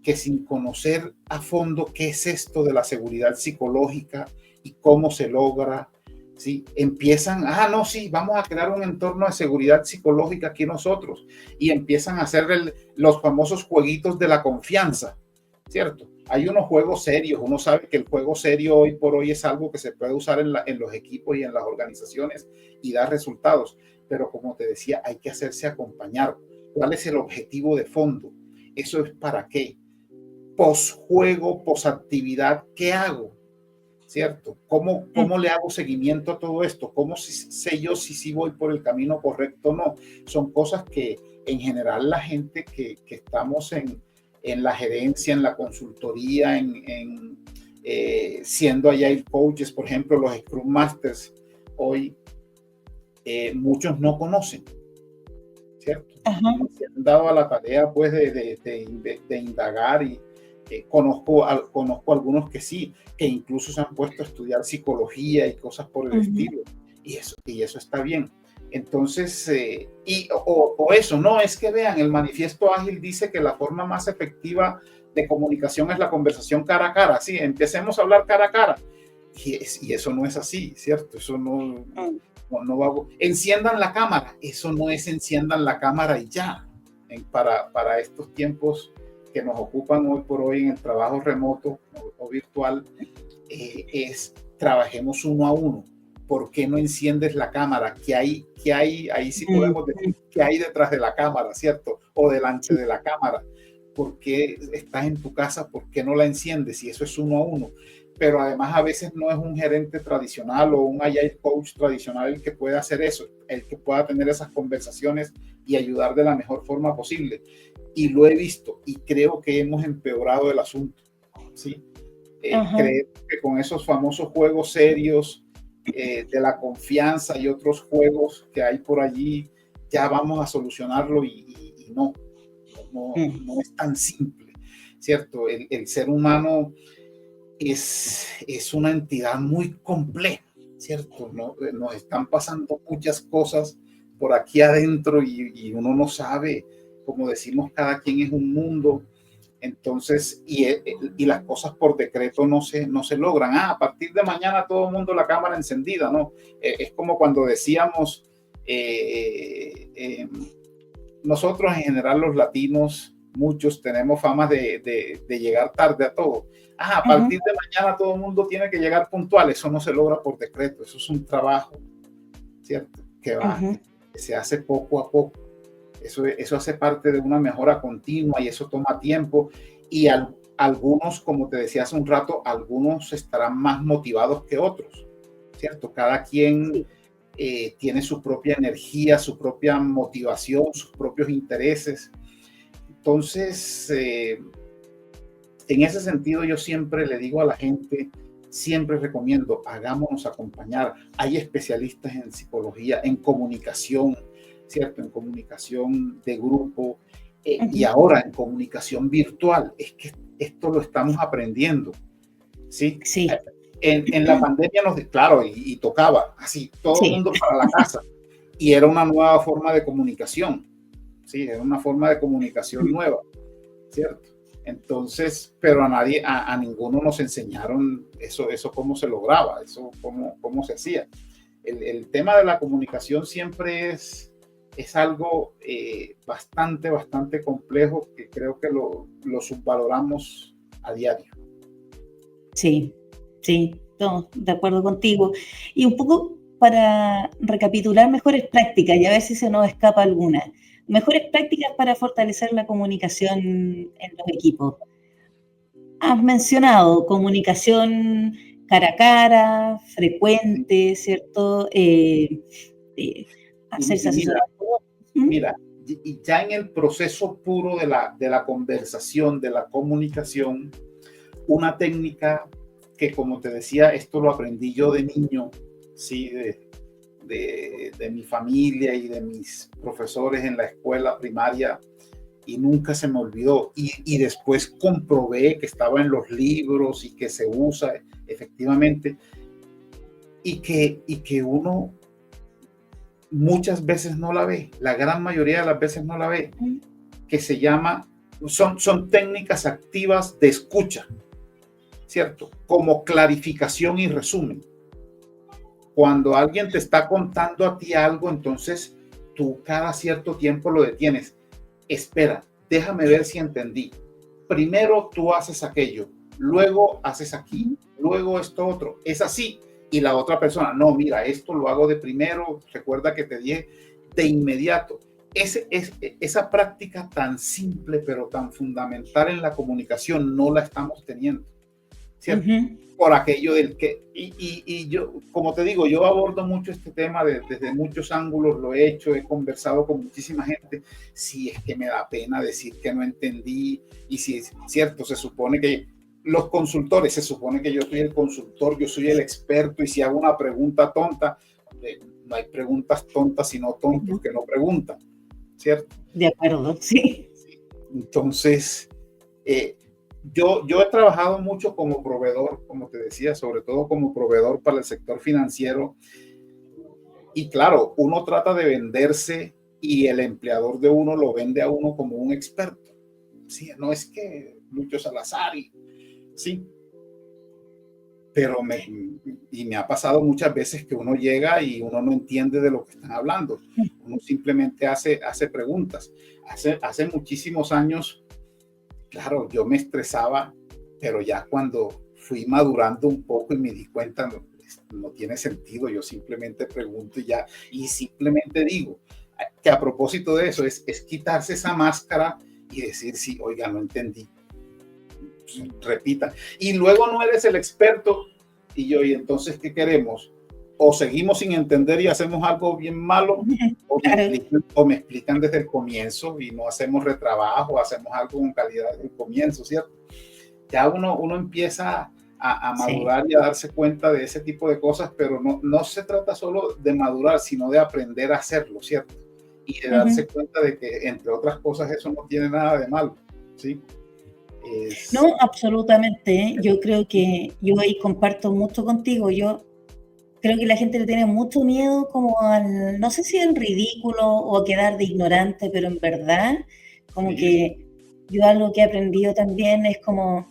que sin conocer a fondo qué es esto de la seguridad psicológica y cómo se logra, ¿sí? Empiezan, no, sí, vamos a crear un entorno de seguridad psicológica aquí nosotros, y empiezan a hacer los famosos jueguitos de la confianza, ¿cierto? Hay unos juegos serios, uno sabe que el juego serio hoy por hoy es algo que se puede usar en los equipos y en las organizaciones y dar resultados, pero como te decía, hay que hacerse acompañar. ¿Cuál es el objetivo de fondo? ¿Eso es para qué? Post-juego, post-actividad, ¿qué hago? ¿Cierto? ¿Cómo le hago seguimiento a todo esto? ¿Cómo sé yo si voy por el camino correcto o no? Son cosas que en general la gente que estamos en la gerencia, en la consultoría, siendo Agile Coaches, por ejemplo, los Scrum Masters, hoy muchos no conocen, ¿cierto? Se han dado a la tarea pues de indagar y conozco algunos que sí, que incluso se han puesto a estudiar psicología y cosas por el estilo, y eso está bien. Entonces, eso, no, es que vean, el manifiesto ágil dice que la forma más efectiva de comunicación es la conversación cara a cara, sí, empecemos a hablar cara a cara, y eso no es así, ¿cierto? Eso no va. Enciendan la cámara, eso no es enciendan la cámara y ya, para estos tiempos que nos ocupan hoy por hoy en el trabajo remoto o virtual, es trabajemos uno a uno. ¿Por qué no enciendes la cámara? ¿Qué hay? Ahí sí podemos decir qué hay detrás de la cámara, ¿cierto? O delante de la cámara. ¿Por qué estás en tu casa? ¿Por qué no la enciendes? Y eso es uno a uno. Pero además a veces no es un gerente tradicional o un Agile Coach tradicional el que pueda hacer eso, el que pueda tener esas conversaciones y ayudar de la mejor forma posible. Y lo he visto y creo que hemos empeorado el asunto, ¿sí? Creo que con esos famosos juegos serios de la confianza y otros juegos que hay por allí, ya vamos a solucionarlo y no es tan simple. ¿cierto? El ser humano es una entidad muy compleja, ¿cierto? ¿No? Nos están pasando muchas cosas por aquí adentro y uno no sabe, como decimos, cada quien es un mundo. Entonces, y las cosas por decreto no se logran. A partir de mañana todo el mundo la cámara encendida, ¿no? Es como cuando decíamos, nosotros en general los latinos, muchos tenemos fama de llegar tarde a todo. A partir de mañana todo el mundo tiene que llegar puntual. Eso no se logra por decreto, eso es un trabajo, ¿cierto? Que se hace poco a poco. Eso hace parte de una mejora continua y eso toma tiempo. Y algunos, como te decía hace un rato, algunos estarán más motivados que otros, ¿cierto? Cada quien tiene su propia energía, su propia motivación, sus propios intereses. Entonces, en ese sentido, yo siempre le digo a la gente, siempre recomiendo, hagámonos acompañar. Hay especialistas en psicología, en comunicación, ¿cierto? En comunicación de grupo y ahora en comunicación virtual. Es que esto lo estamos aprendiendo, ¿sí? Sí. En la pandemia claro, y tocaba así, todo el mundo para la casa. Y era una nueva forma de comunicación, ¿sí? Era una forma de comunicación nueva, ¿cierto? Entonces, pero a ninguno nos enseñaron eso cómo se lograba, eso cómo se hacía. El tema de la comunicación siempre es algo bastante complejo que creo que lo subvaloramos a diario. Sí, no, de acuerdo contigo. Y un poco para recapitular mejores prácticas y a ver si se nos escapa alguna. Mejores prácticas para fortalecer la comunicación en los equipos. Has mencionado comunicación cara a cara, frecuente, ¿cierto? Hacerse asesorar. Mira, y ya en el proceso puro de la conversación, de la comunicación, una técnica que, como te decía, esto lo aprendí yo de niño, ¿sí? De mi familia y de mis profesores en la escuela primaria, y nunca se me olvidó. Y después comprobé que estaba en los libros y que se usa efectivamente, y que uno muchas veces no la ve, la gran mayoría de las veces no la ve, que se llama, son técnicas activas de escucha, ¿cierto? Como clarificación y resumen. Cuando alguien te está contando a ti algo, entonces tú cada cierto tiempo lo detienes. Espera, déjame ver si entendí. Primero tú haces aquello, luego haces aquí, luego esto otro. Es así. Y la otra persona, no, mira, esto lo hago de primero, recuerda que te dije de inmediato. Esa práctica tan simple, pero tan fundamental en la comunicación, no la estamos teniendo, ¿cierto? Por aquello del que, y yo, como te digo, yo abordo mucho este tema desde muchos ángulos, lo he hecho, he conversado con muchísima gente. Si es que me da pena decir que no entendí, y si es cierto, se supone que los consultores, se supone que yo soy el consultor, yo soy el experto, y si hago una pregunta tonta, no hay preguntas tontas, sino tontos que no preguntan, ¿cierto? De acuerdo, sí. Entonces, yo he trabajado mucho como proveedor, como te decía, sobre todo como proveedor para el sector financiero. Y claro, uno trata de venderse y el empleador de uno lo vende a uno como un experto. Sí, no es que Lucho Salazar, sí. Pero me ha pasado muchas veces que uno llega y uno no entiende de lo que están hablando. Uno simplemente hace preguntas. Hace muchísimos años, claro, yo me estresaba, pero ya cuando fui madurando un poco y me di cuenta, no tiene sentido, yo simplemente pregunto y simplemente digo, que a propósito de eso, es quitarse esa máscara y decir, sí, oiga, no entendí. Repita. Y luego no eres el experto y entonces, ¿qué queremos? O seguimos sin entender y hacemos algo bien malo, o me explican desde el comienzo y no hacemos retrabajo, hacemos algo con calidad desde el comienzo, ¿cierto? Ya uno empieza a madurar y a darse cuenta de ese tipo de cosas, pero no se trata solo de madurar, sino de aprender a hacerlo, ¿cierto? Y de darse cuenta de que, entre otras cosas, eso no tiene nada de malo, ¿sí? Es, No, absolutamente. Yo creo que yo ahí comparto mucho contigo. Yo creo que la gente le tiene mucho miedo como al, no sé si al ridículo o a quedar de ignorante, pero en verdad, como sí, que yo algo que he aprendido también es como,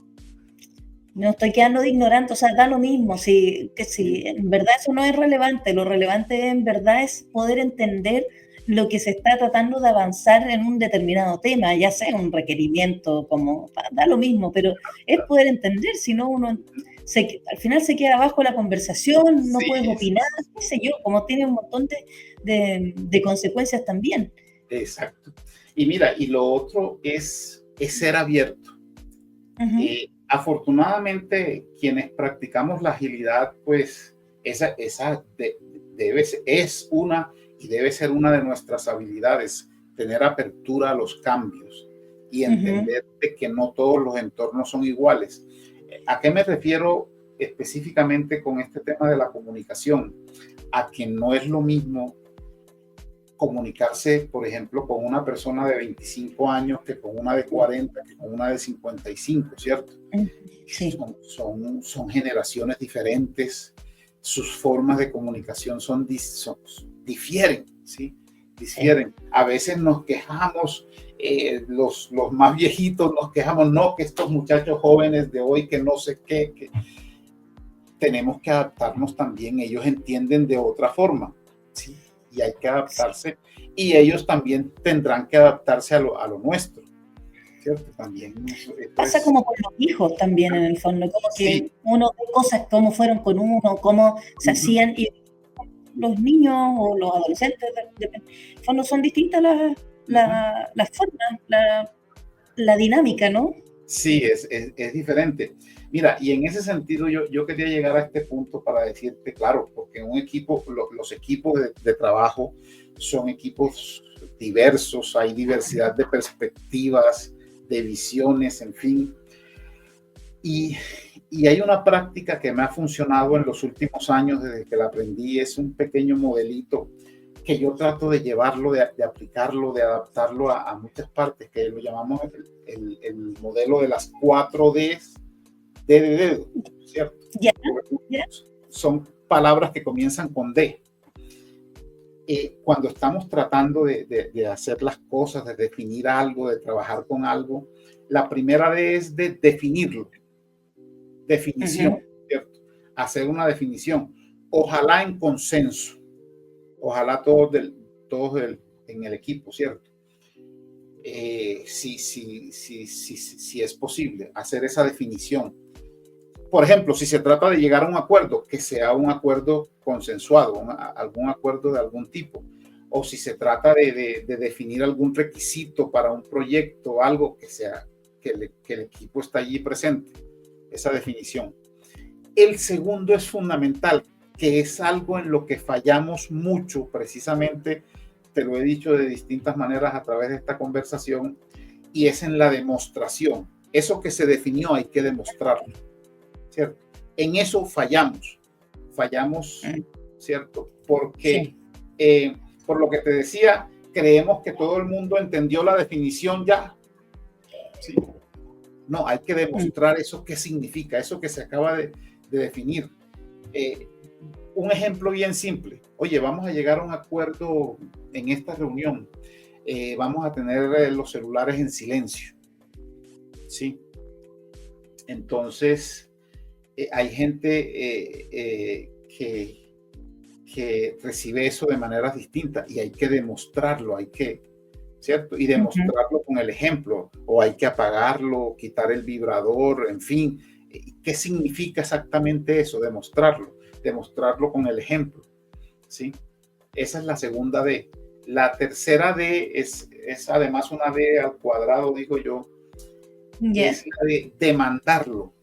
no estoy quedando de ignorante, o sea, da lo mismo, si sí, en verdad eso no es relevante, lo relevante en verdad es poder entender lo que se está tratando de avanzar en un determinado tema, ya sea un requerimiento, como, da lo mismo, pero es poder entender, si no uno al final se queda abajo la conversación, no puedes sí, opinar, qué sé yo, como tiene un montón de consecuencias también. exacto. Y mira, y lo otro es ser abierto. Ujú. Afortunadamente, quienes practicamos la agilidad, pues es una y debe ser una de nuestras habilidades, tener apertura a los cambios y Ujú. entender de que no todos los entornos son iguales. ¿A qué me refiero específicamente con este tema de la comunicación? A que no es lo mismo comunicarse, por ejemplo, con una persona de 25 años que con una de 40, que con una de 55, ¿cierto? Sí, Son generaciones diferentes, sus formas de comunicación difieren, ¿sí? sí. Difieren. A veces nos quejamos, los más viejitos nos quejamos, no, que estos muchachos jóvenes de hoy, que no sé qué, que tenemos que adaptarnos también, ellos entienden de otra forma, ¿sí? Y hay que adaptarse, y ellos también tendrán que adaptarse a lo nuestro, ¿cierto? También, esto Pasa es, como con los hijos también en el fondo, como sí, que uno ve cosas como fueron con uno, cómo se uh -huh, hacían, y los niños o los adolescentes, en el fondo son distintas uh -huh. las formas, la dinámica, ¿no? Sí, es diferente. Mira, y en ese sentido yo quería llegar a este punto para decirte, claro, porque un equipo, los equipos de trabajo son equipos diversos, hay diversidad de perspectivas, de visiones, en fin. Y, y hay una práctica que me ha funcionado en los últimos años desde que la aprendí, es un pequeño modelito que yo trato de llevarlo, de aplicarlo, de adaptarlo a muchas partes, que lo llamamos el modelo de las 4Ds de dedo, ¿cierto? Ya, ya. Son palabras que comienzan con D. Cuando estamos tratando de hacer las cosas, de definir algo, de trabajar con algo, la primera D es de definirlo, definición, Uh-huh. ¿cierto? Hacer una definición, ojalá en consenso, ojalá todos en el equipo, ¿cierto? Si es posible hacer esa definición. Por ejemplo, si se trata de llegar a un acuerdo, que sea un acuerdo consensuado, algún acuerdo de algún tipo, o si se trata de definir algún requisito para un proyecto, algo que sea que el equipo está allí presente, esa definición. El segundo es fundamental, que es algo en lo que fallamos mucho, precisamente, te lo he dicho de distintas maneras a través de esta conversación, y es en la demostración. Eso que se definió hay que demostrarlo, ¿cierto? En eso fallamos, ¿cierto? Porque, Sí. por lo que te decía, creemos que todo el mundo entendió la definición ya, ¿sí? No, hay que demostrar eso qué significa, eso que se acaba de definir. Eh, un ejemplo bien simple. Oye, vamos a llegar a un acuerdo en esta reunión. Vamos a tener los celulares en silencio. ¿Sí? Entonces, hay gente que recibe eso de maneras distintas y hay que demostrarlo, ¿cierto? Y Uh-huh. demostrarlo con el ejemplo, o hay que apagarlo, quitar el vibrador, en fin. ¿Qué significa exactamente eso? Demostrarlo con el ejemplo, ¿sí? Esa es la segunda D. La tercera D es además una D al cuadrado, digo yo, Ya, es la de demandarlo,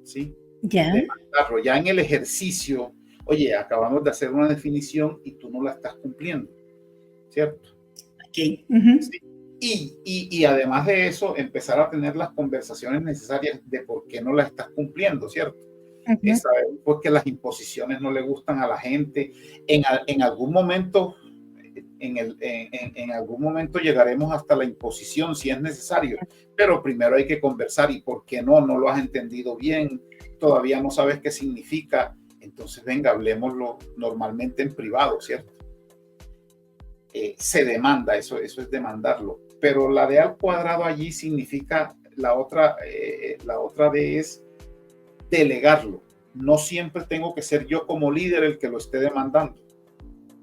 ¿sí? ya, Demandarlo. Ya en el ejercicio, oye, acabamos de hacer una definición y tú no la estás cumpliendo, ¿cierto? ok. Uh-huh. Sí. Y además de eso, empezar a tener las conversaciones necesarias de por qué no la estás cumpliendo, ¿cierto? Uh-huh. Saber por qué las imposiciones no le gustan a la gente. En algún momento en algún momento llegaremos hasta la imposición si es necesario, pero primero hay que conversar. ¿Y por qué no? No lo has entendido bien, todavía no sabes qué significa. Entonces, venga, hablemoslo normalmente en privado, ¿cierto? Se demanda, eso es demandarlo. Pero la de al cuadrado allí significa, la otra D es delegarlo. No siempre tengo que ser yo como líder el que lo esté demandando,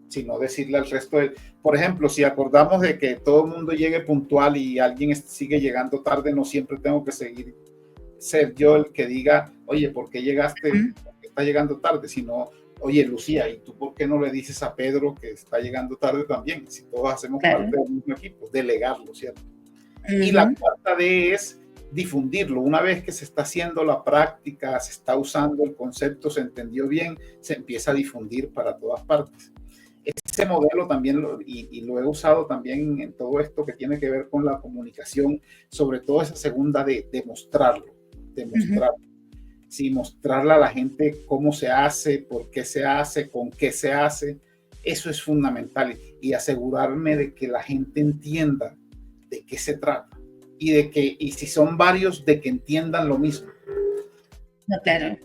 sino decirle al resto por ejemplo, si acordamos de que todo el mundo llegue puntual y alguien sigue llegando tarde, no siempre tengo que ser yo el que diga, oye, ¿por qué llegaste? ¿Por qué está llegando tarde? Sino, oye, Lucía, ¿y tú por qué no le dices a Pedro que está llegando tarde también? Si todos hacemos parte del mismo equipo, delegarlo, ¿cierto? Y la cuarta D es difundirlo. Una vez que se está haciendo la práctica, se está usando el concepto, se entendió bien, se empieza a difundir para todas partes. Ese modelo también y lo he usado también en todo esto que tiene que ver con la comunicación, sobre todo esa segunda de mostrarlo, sí, mostrarle a la gente cómo se hace, por qué se hace, con qué se hace. Eso es fundamental, y asegurarme de que la gente entienda de qué se trata y si son varios, de que entiendan lo mismo. No, claro.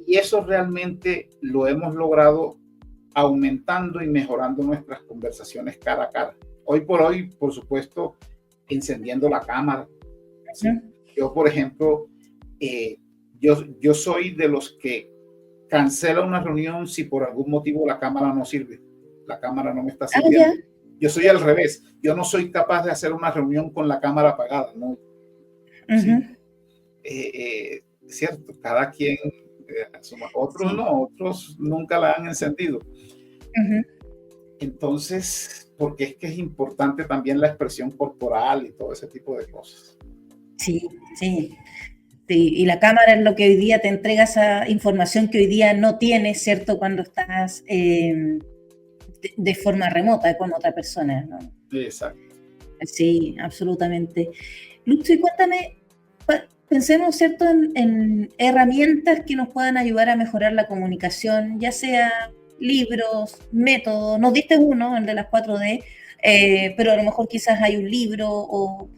Y eso realmente lo hemos logrado aumentando y mejorando nuestras conversaciones cara a cara. Hoy por hoy, por supuesto, encendiendo la cámara. ¿Sí? Yo, por ejemplo, yo soy de los que cancela una reunión si por algún motivo la cámara no sirve. La cámara no me está sirviendo. Yo soy al revés. Yo no soy capaz de hacer una reunión con la cámara apagada, ¿no? ¿Sí? Cierto, cada quien, otros no, otros nunca la han encendido. Entonces, porque es que es importante también la expresión corporal y todo ese tipo de cosas. Sí, sí. Sí, y la cámara es lo que hoy día te entrega esa información que hoy día no tienes, ¿cierto? Cuando estás de forma remota con otra persona, ¿no? Exacto. Sí, absolutamente. Lucho, y cuéntame, pensemos, ¿cierto?, en herramientas que nos puedan ayudar a mejorar la comunicación, ya sea libros, métodos. Nos diste uno, el de las 4D, pero a lo mejor quizás hay un libro o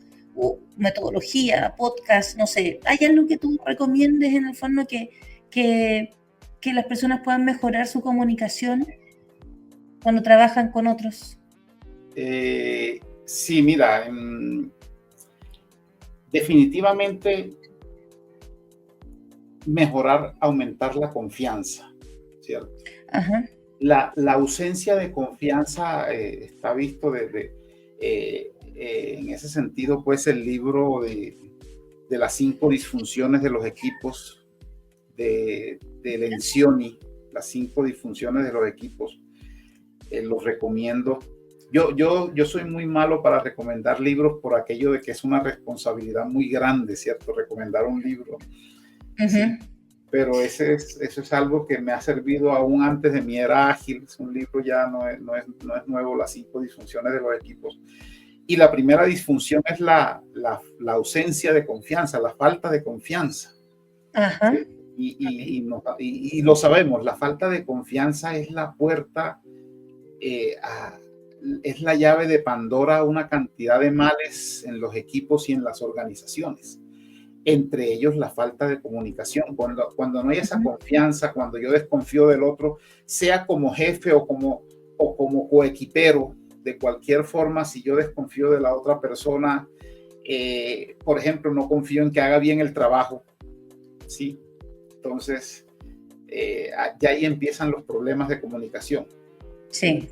metodología, podcast, no sé. ¿Hay algo que tú recomiendes en el fondo que las personas puedan mejorar su comunicación cuando trabajan con otros? Sí, mira, definitivamente mejorar, aumentar la confianza, ¿cierto? Ajá. La ausencia de confianza está visto desde, en ese sentido, pues el libro de las 5 disfunciones de los equipos de Lencioni, las 5 disfunciones de los equipos, los recomiendo. Yo soy muy malo para recomendar libros por aquello de que es una responsabilidad muy grande, ¿cierto? Recomendar un libro. ¿Sí? Pero eso es algo que me ha servido aún antes de mi era ágil. Es un libro ya no es nuevo, las 5 disfunciones de los equipos. Y la primera disfunción es la ausencia de confianza, la falta de confianza. Ajá. Y lo sabemos, la falta de confianza es la puerta, es la llave de Pandora a una cantidad de males en los equipos y en las organizaciones. Entre ellos la falta de comunicación. Cuando no hay esa confianza, cuando yo desconfío del otro, sea como jefe o como coequipero, de cualquier forma, si yo desconfío de la otra persona, por ejemplo, no confío en que haga bien el trabajo, ¿sí? Entonces, ya ahí empiezan los problemas de comunicación. Sí.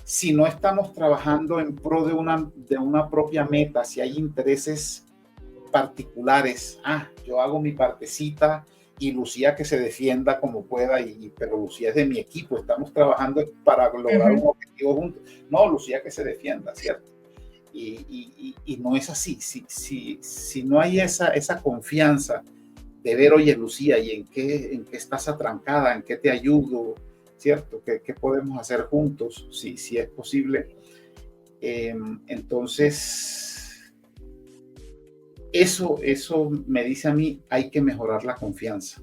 Si no estamos trabajando en pro de una propia meta, si hay intereses particulares, yo hago mi partecita y Lucía que se defienda como pueda, pero Lucía es de mi equipo, estamos trabajando para lograr un objetivo juntos. No, Lucía que se defienda, ¿cierto? Y no es así. Si no hay esa confianza de ver, oye, Lucía, ¿y en qué estás atrancada? ¿En qué te ayudo? ¿Cierto? ¿Qué podemos hacer juntos? Si es posible. Entonces, eso me dice a mí, hay que mejorar la confianza.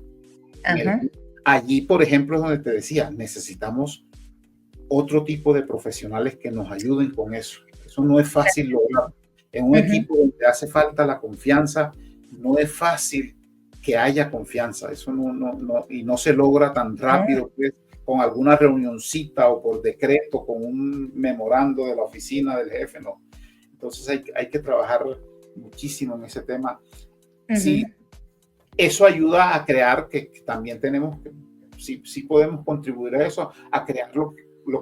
Allí, por ejemplo, es donde te decía, necesitamos otro tipo de profesionales que nos ayuden con eso. Eso no es fácil lograr. En un equipo donde hace falta la confianza, no es fácil que haya confianza. Eso y no se logra tan rápido, pues, con alguna reunioncita o por decreto, con un memorando de la oficina del jefe, no. Entonces hay que trabajar muchísimo en ese tema. Sí, eso ayuda a crear, que también tenemos, sí podemos contribuir a eso, a crear lo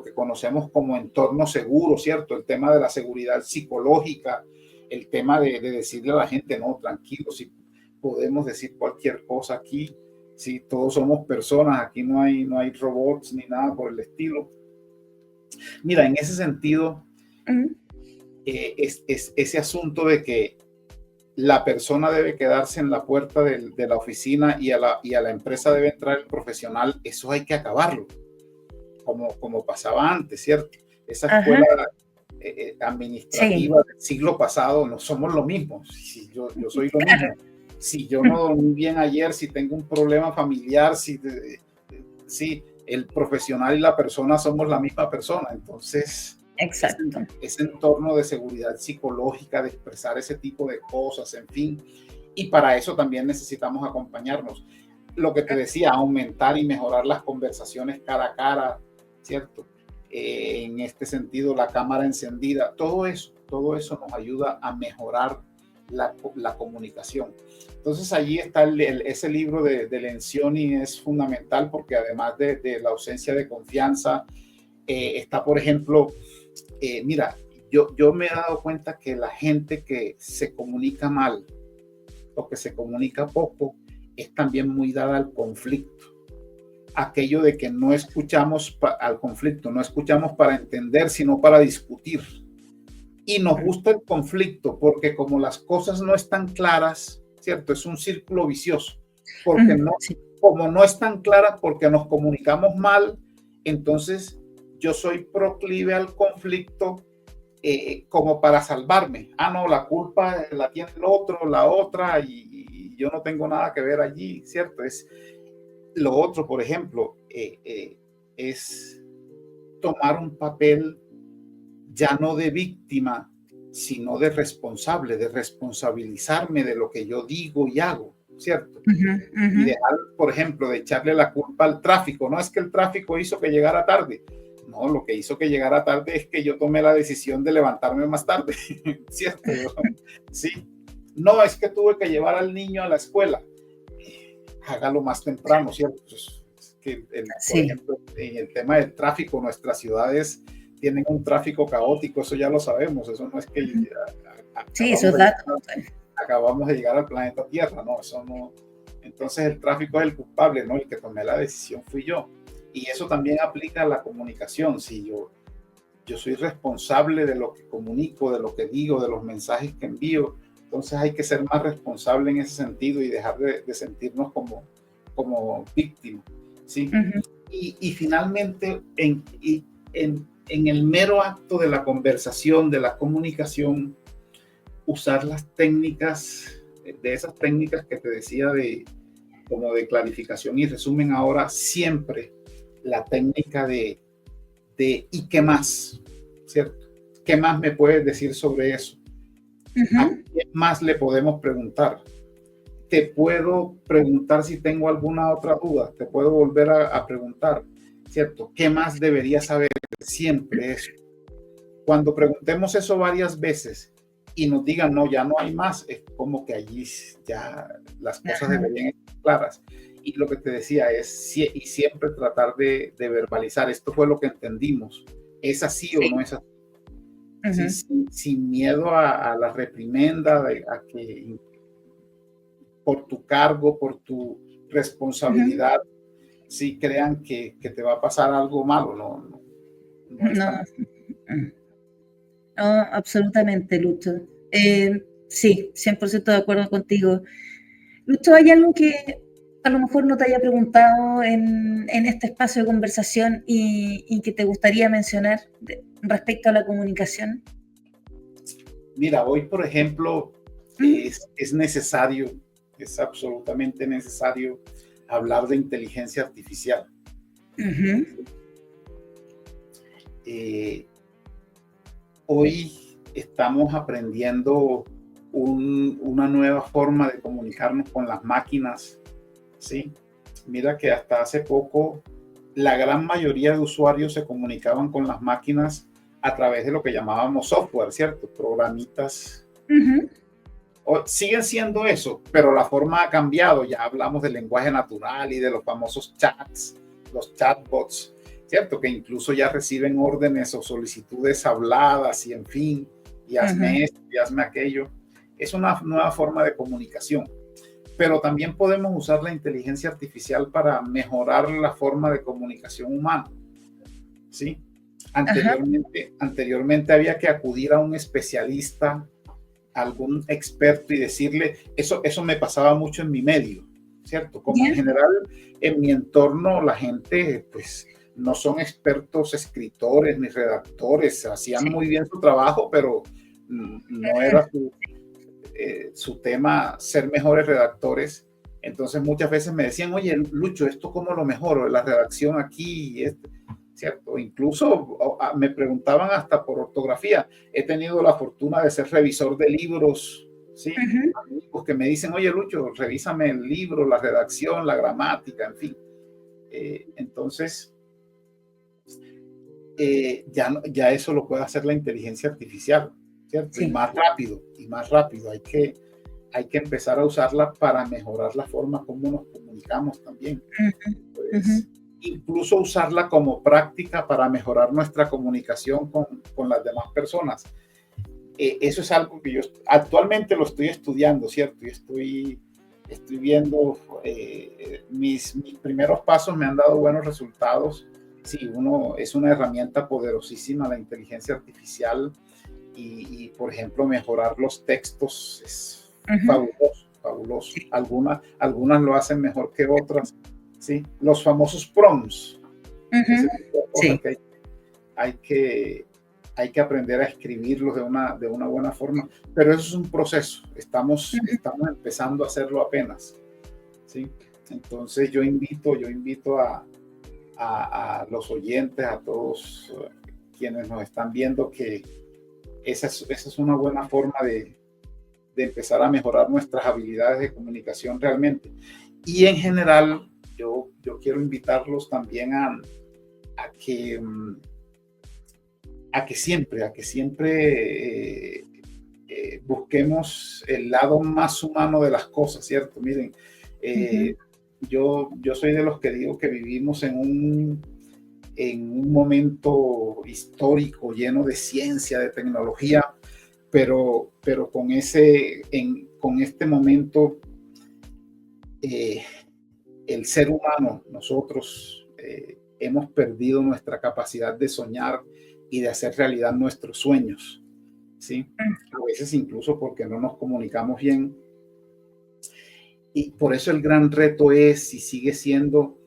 que conocemos como entorno seguro, ¿cierto? El tema de la seguridad psicológica, el tema de decirle a la gente, no, tranquilo, si podemos decir cualquier cosa aquí, si todos somos personas, aquí no hay robots ni nada por el estilo. Mira, en ese sentido, es ese asunto de que la persona debe quedarse en la puerta de la oficina y a la empresa debe entrar el profesional, eso hay que acabarlo, como pasaba antes, ¿cierto? Esa escuela administrativa del siglo pasado, no somos lo mismo. Si yo soy lo mismo. Si yo no dormí bien ayer, si tengo un problema familiar, si el profesional y la persona somos la misma persona. Entonces, exacto, ese entorno de seguridad psicológica, de expresar ese tipo de cosas, en fin. Y para eso también necesitamos acompañarnos. Lo que te decía, aumentar y mejorar las conversaciones cara a cara, ¿cierto? En este sentido, la cámara encendida, todo eso nos ayuda a mejorar la comunicación. Entonces allí está ese libro de Lencioni, es fundamental porque además de la ausencia de confianza, está, por ejemplo, mira, yo me he dado cuenta que la gente que se comunica mal o que se comunica poco es también muy dada al conflicto. Aquello de que no escuchamos al conflicto, no escuchamos para entender, sino para discutir. Y nos gusta el conflicto porque como las cosas no están claras, ¿cierto? Es un círculo vicioso. Porque como no están claras, porque nos comunicamos mal, entonces yo soy proclive al conflicto como para salvarme. Ah, no, la culpa la tiene el otro, la otra, y yo no tengo nada que ver allí, ¿cierto? Es lo otro, por ejemplo, es tomar un papel ya no de víctima, sino de responsable, de responsabilizarme de lo que yo digo y hago, ¿cierto? Y dejar, por ejemplo, de echarle la culpa al tráfico. No es que el tráfico hizo que llegara tarde. No, lo que hizo que llegara tarde es que yo tomé la decisión de levantarme más tarde, ¿cierto? Sí. No, es que tuve que llevar al niño a la escuela. Hágalo más temprano, ¿cierto? Pues, que por ejemplo, en el tema del tráfico, nuestras ciudades tienen un tráfico caótico, eso ya lo sabemos, eso no es que acabamos de llegar al planeta Tierra, no, eso no. Entonces el tráfico es el culpable, no, el que tomé la decisión fui yo. Y eso también aplica a la comunicación. Si yo soy responsable de lo que comunico, de lo que digo, de los mensajes que envío, entonces hay que ser más responsable en ese sentido y dejar de sentirnos como víctimas, ¿sí? Y finalmente, en el mero acto de la conversación, de la comunicación, usar las técnicas, de esas técnicas que te decía como de clarificación y resumen ahora, siempre la técnica de ¿y qué más? ¿Cierto? ¿Qué más me puedes decir sobre eso? ¿A qué más le podemos preguntar? Te puedo preguntar si tengo alguna otra duda, te puedo volver a preguntar, ¿cierto? ¿Qué más debería saber? Siempre eso. Cuando preguntemos eso varias veces y nos digan, no, ya no hay más, es como que allí ya las cosas deberían estar claras. Y lo que te decía es, y siempre tratar de verbalizar, esto fue lo que entendimos, ¿es así o no es así? Sin miedo a la reprimenda, a que por tu cargo, por tu responsabilidad, si crean que te va a pasar algo malo, no. No, absolutamente, Lucho. Sí, 100% de acuerdo contigo. Lucho, ¿hay algo que a lo mejor no te haya preguntado en este espacio de conversación y que te gustaría mencionar respecto a la comunicación? Mira, hoy, por ejemplo, es necesario, es absolutamente necesario hablar de inteligencia artificial. Eh, Hoy estamos aprendiendo una nueva forma de comunicarnos con las máquinas, ¿sí? Mira que hasta hace poco la gran mayoría de usuarios se comunicaban con las máquinas a través de lo que llamábamos software, ¿cierto? Programitas. Siguen siendo eso, pero la forma ha cambiado. Ya hablamos del lenguaje natural y de los famosos chats, los chatbots, ¿cierto? Que incluso ya reciben órdenes o solicitudes habladas y en fin, y hazme esto y hazme aquello. Es una nueva forma de comunicación. Pero también podemos usar la inteligencia artificial para mejorar la forma de comunicación humana, ¿sí? Anteriormente había que acudir a un especialista, algún experto y decirle, eso me pasaba mucho en mi medio, ¿cierto? Como en general en mi entorno la gente pues no son expertos escritores ni redactores, hacían muy bien su trabajo, pero no era su tema ser mejores redactores. Entonces muchas veces me decían, oye Lucho, ¿esto cómo lo mejoro? La redacción aquí, ¿cierto? Incluso me preguntaban hasta por ortografía. He tenido la fortuna de ser revisor de libros, ¿sí? Amigos que me dicen, oye Lucho, revísame el libro, la redacción, la gramática, en fin. Entonces, ya eso lo puede hacer la inteligencia artificial, ¿cierto? Sí. Y más rápido. Hay que empezar a usarla para mejorar la forma como nos comunicamos también. Pues, incluso usarla como práctica para mejorar nuestra comunicación con las demás personas. Eso es algo que yo actualmente lo estoy estudiando, ¿cierto? Y estoy viendo, mis primeros pasos me han dado buenos resultados. Sí, es una herramienta poderosísima, la inteligencia artificial, y por ejemplo, mejorar los textos es fabuloso. Algunas lo hacen mejor que otras, ¿sí? Los famosos prompts. Sí. Que hay que aprender a escribirlos de una buena forma, pero eso es un proceso. Estamos empezando a hacerlo apenas, ¿sí? Entonces yo invito a los oyentes, a todos quienes nos están viendo, que esa es una buena forma de empezar a mejorar nuestras habilidades de comunicación realmente. Y en general, yo quiero invitarlos también a que siempre busquemos el lado más humano de las cosas, ¿cierto? Miren, yo soy de los que digo que vivimos en un momento histórico lleno de ciencia, de tecnología, pero con este momento, el ser humano, nosotros, hemos perdido nuestra capacidad de soñar y de hacer realidad nuestros sueños, ¿sí? A veces incluso porque no nos comunicamos bien. Y por eso el gran reto es, y sigue siendo,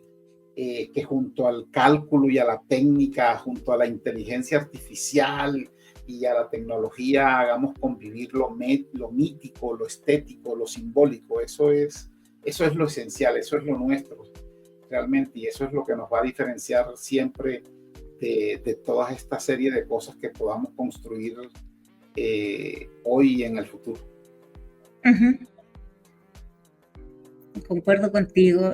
que junto al cálculo y a la técnica, junto a la inteligencia artificial y a la tecnología, hagamos convivir lo mítico, lo estético, lo simbólico. Eso es lo esencial, eso es lo nuestro realmente, y eso es lo que nos va a diferenciar siempre de toda esta serie de cosas que podamos construir hoy y en el futuro. Concuerdo contigo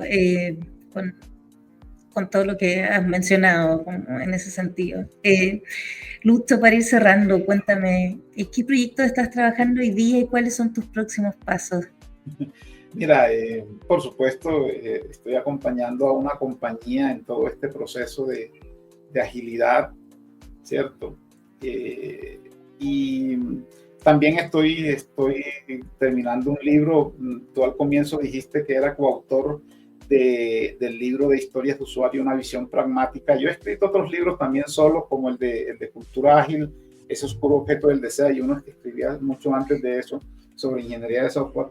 con todo lo que has mencionado en ese sentido. Lucho, para ir cerrando, cuéntame, ¿en qué proyectos estás trabajando hoy día y cuáles son tus próximos pasos? Mira, por supuesto, estoy acompañando a una compañía en todo este proceso de agilidad, ¿cierto? Y también estoy terminando un libro. Tú al comienzo dijiste que era coautor del libro de historias de usuario, una visión pragmática. Yo he escrito otros libros también solos, como el de cultura ágil, ese oscuro objeto del deseo, y unos que escribía mucho antes de eso, sobre ingeniería de software.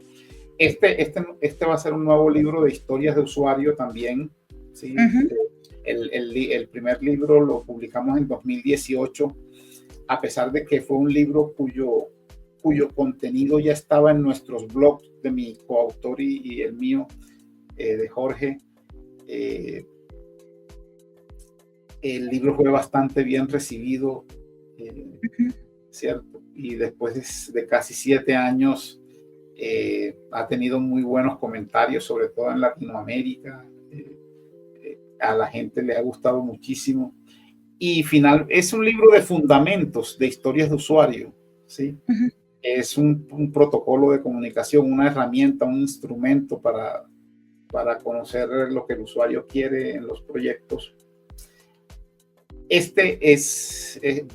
Este va a ser un nuevo libro de historias de usuario también, ¿sí? El primer libro lo publicamos en 2018, a pesar de que fue un libro cuyo contenido ya estaba en nuestros blogs de mi coautor y el mío, de Jorge. El libro fue bastante bien recibido, ¿cierto? Y después de casi 7 años ha tenido muy buenos comentarios, sobre todo en Latinoamérica. A la gente le ha gustado muchísimo. Y es un libro de fundamentos, de historias de usuario, ¿sí? Es un protocolo de comunicación, una herramienta, un instrumento para conocer lo que el usuario quiere en los proyectos.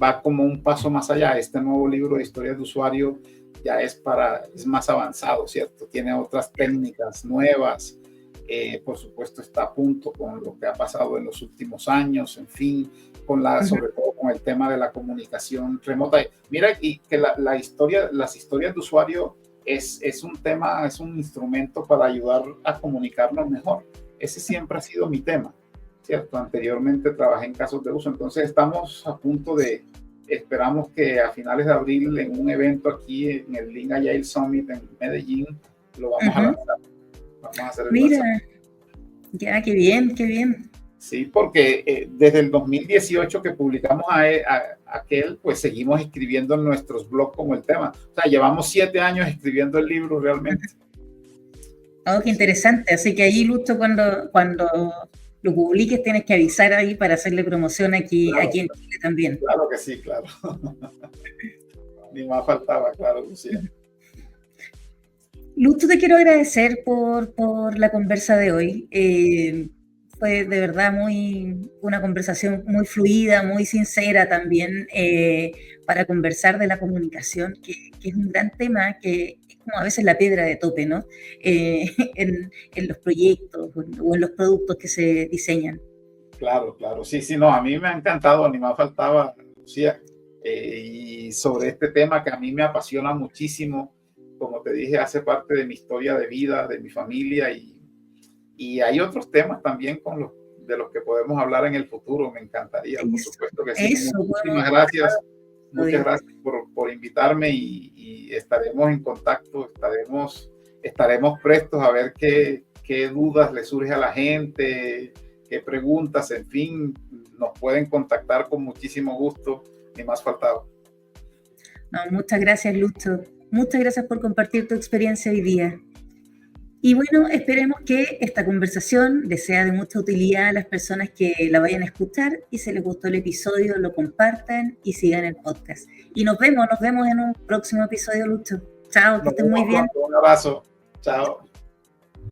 Va como un paso más allá. Este nuevo libro de historias de usuario ya es más avanzado, ¿cierto? Tiene otras técnicas nuevas. Por supuesto, está a punto con lo que ha pasado en los últimos años, en fin, sobre todo con el tema de la comunicación remota. Mira, y que las historias de usuario es un tema, es un instrumento para ayudar a comunicarnos mejor. Ese siempre ha sido mi tema, ¿cierto? Anteriormente trabajé en casos de uso, entonces estamos a punto esperamos que a finales de abril en un evento aquí en el Lean Agile Summit en Medellín lo vamos a lanzar. Vamos a hacer el lanzamiento. Ya, qué bien, qué bien. Sí, porque desde el 2018 que publicamos aquel, pues seguimos escribiendo en nuestros blogs como el tema. O sea, llevamos 7 años escribiendo el libro realmente. Oh, qué interesante. Así que ahí, Lucho, cuando lo publiques, tienes que avisar ahí para hacerle promoción aquí en Chile también. Claro que sí, claro. Ni más faltaba, claro, Lucía. Lucho, te quiero agradecer por la conversa de hoy. Fue de verdad una conversación muy fluida, muy sincera también, para conversar de la comunicación, que es un gran tema, que es como a veces la piedra de tope, ¿no? En los proyectos o en los productos que se diseñan. Claro, claro. Sí, no, a mí me ha encantado, ni más faltaba, Lucía. Y sobre este tema que a mí me apasiona muchísimo, como te dije, hace parte de mi historia de vida, de mi familia, y hay otros temas también de los que podemos hablar en el futuro. Me encantaría, por supuesto que sí. Muchísimas gracias. Muchas gracias por invitarme y estaremos en contacto, estaremos prestos a ver qué dudas le surge a la gente, qué preguntas, en fin, nos pueden contactar con muchísimo gusto, ni más faltaba. No, muchas gracias, Lucho. Muchas gracias por compartir tu experiencia hoy día. Y bueno, esperemos que esta conversación les sea de mucha utilidad a las personas que la vayan a escuchar, y si les gustó el episodio, lo compartan y sigan el podcast. Y nos vemos en un próximo episodio, Lucho. Chao, que estén muy bien. Un abrazo. Chao.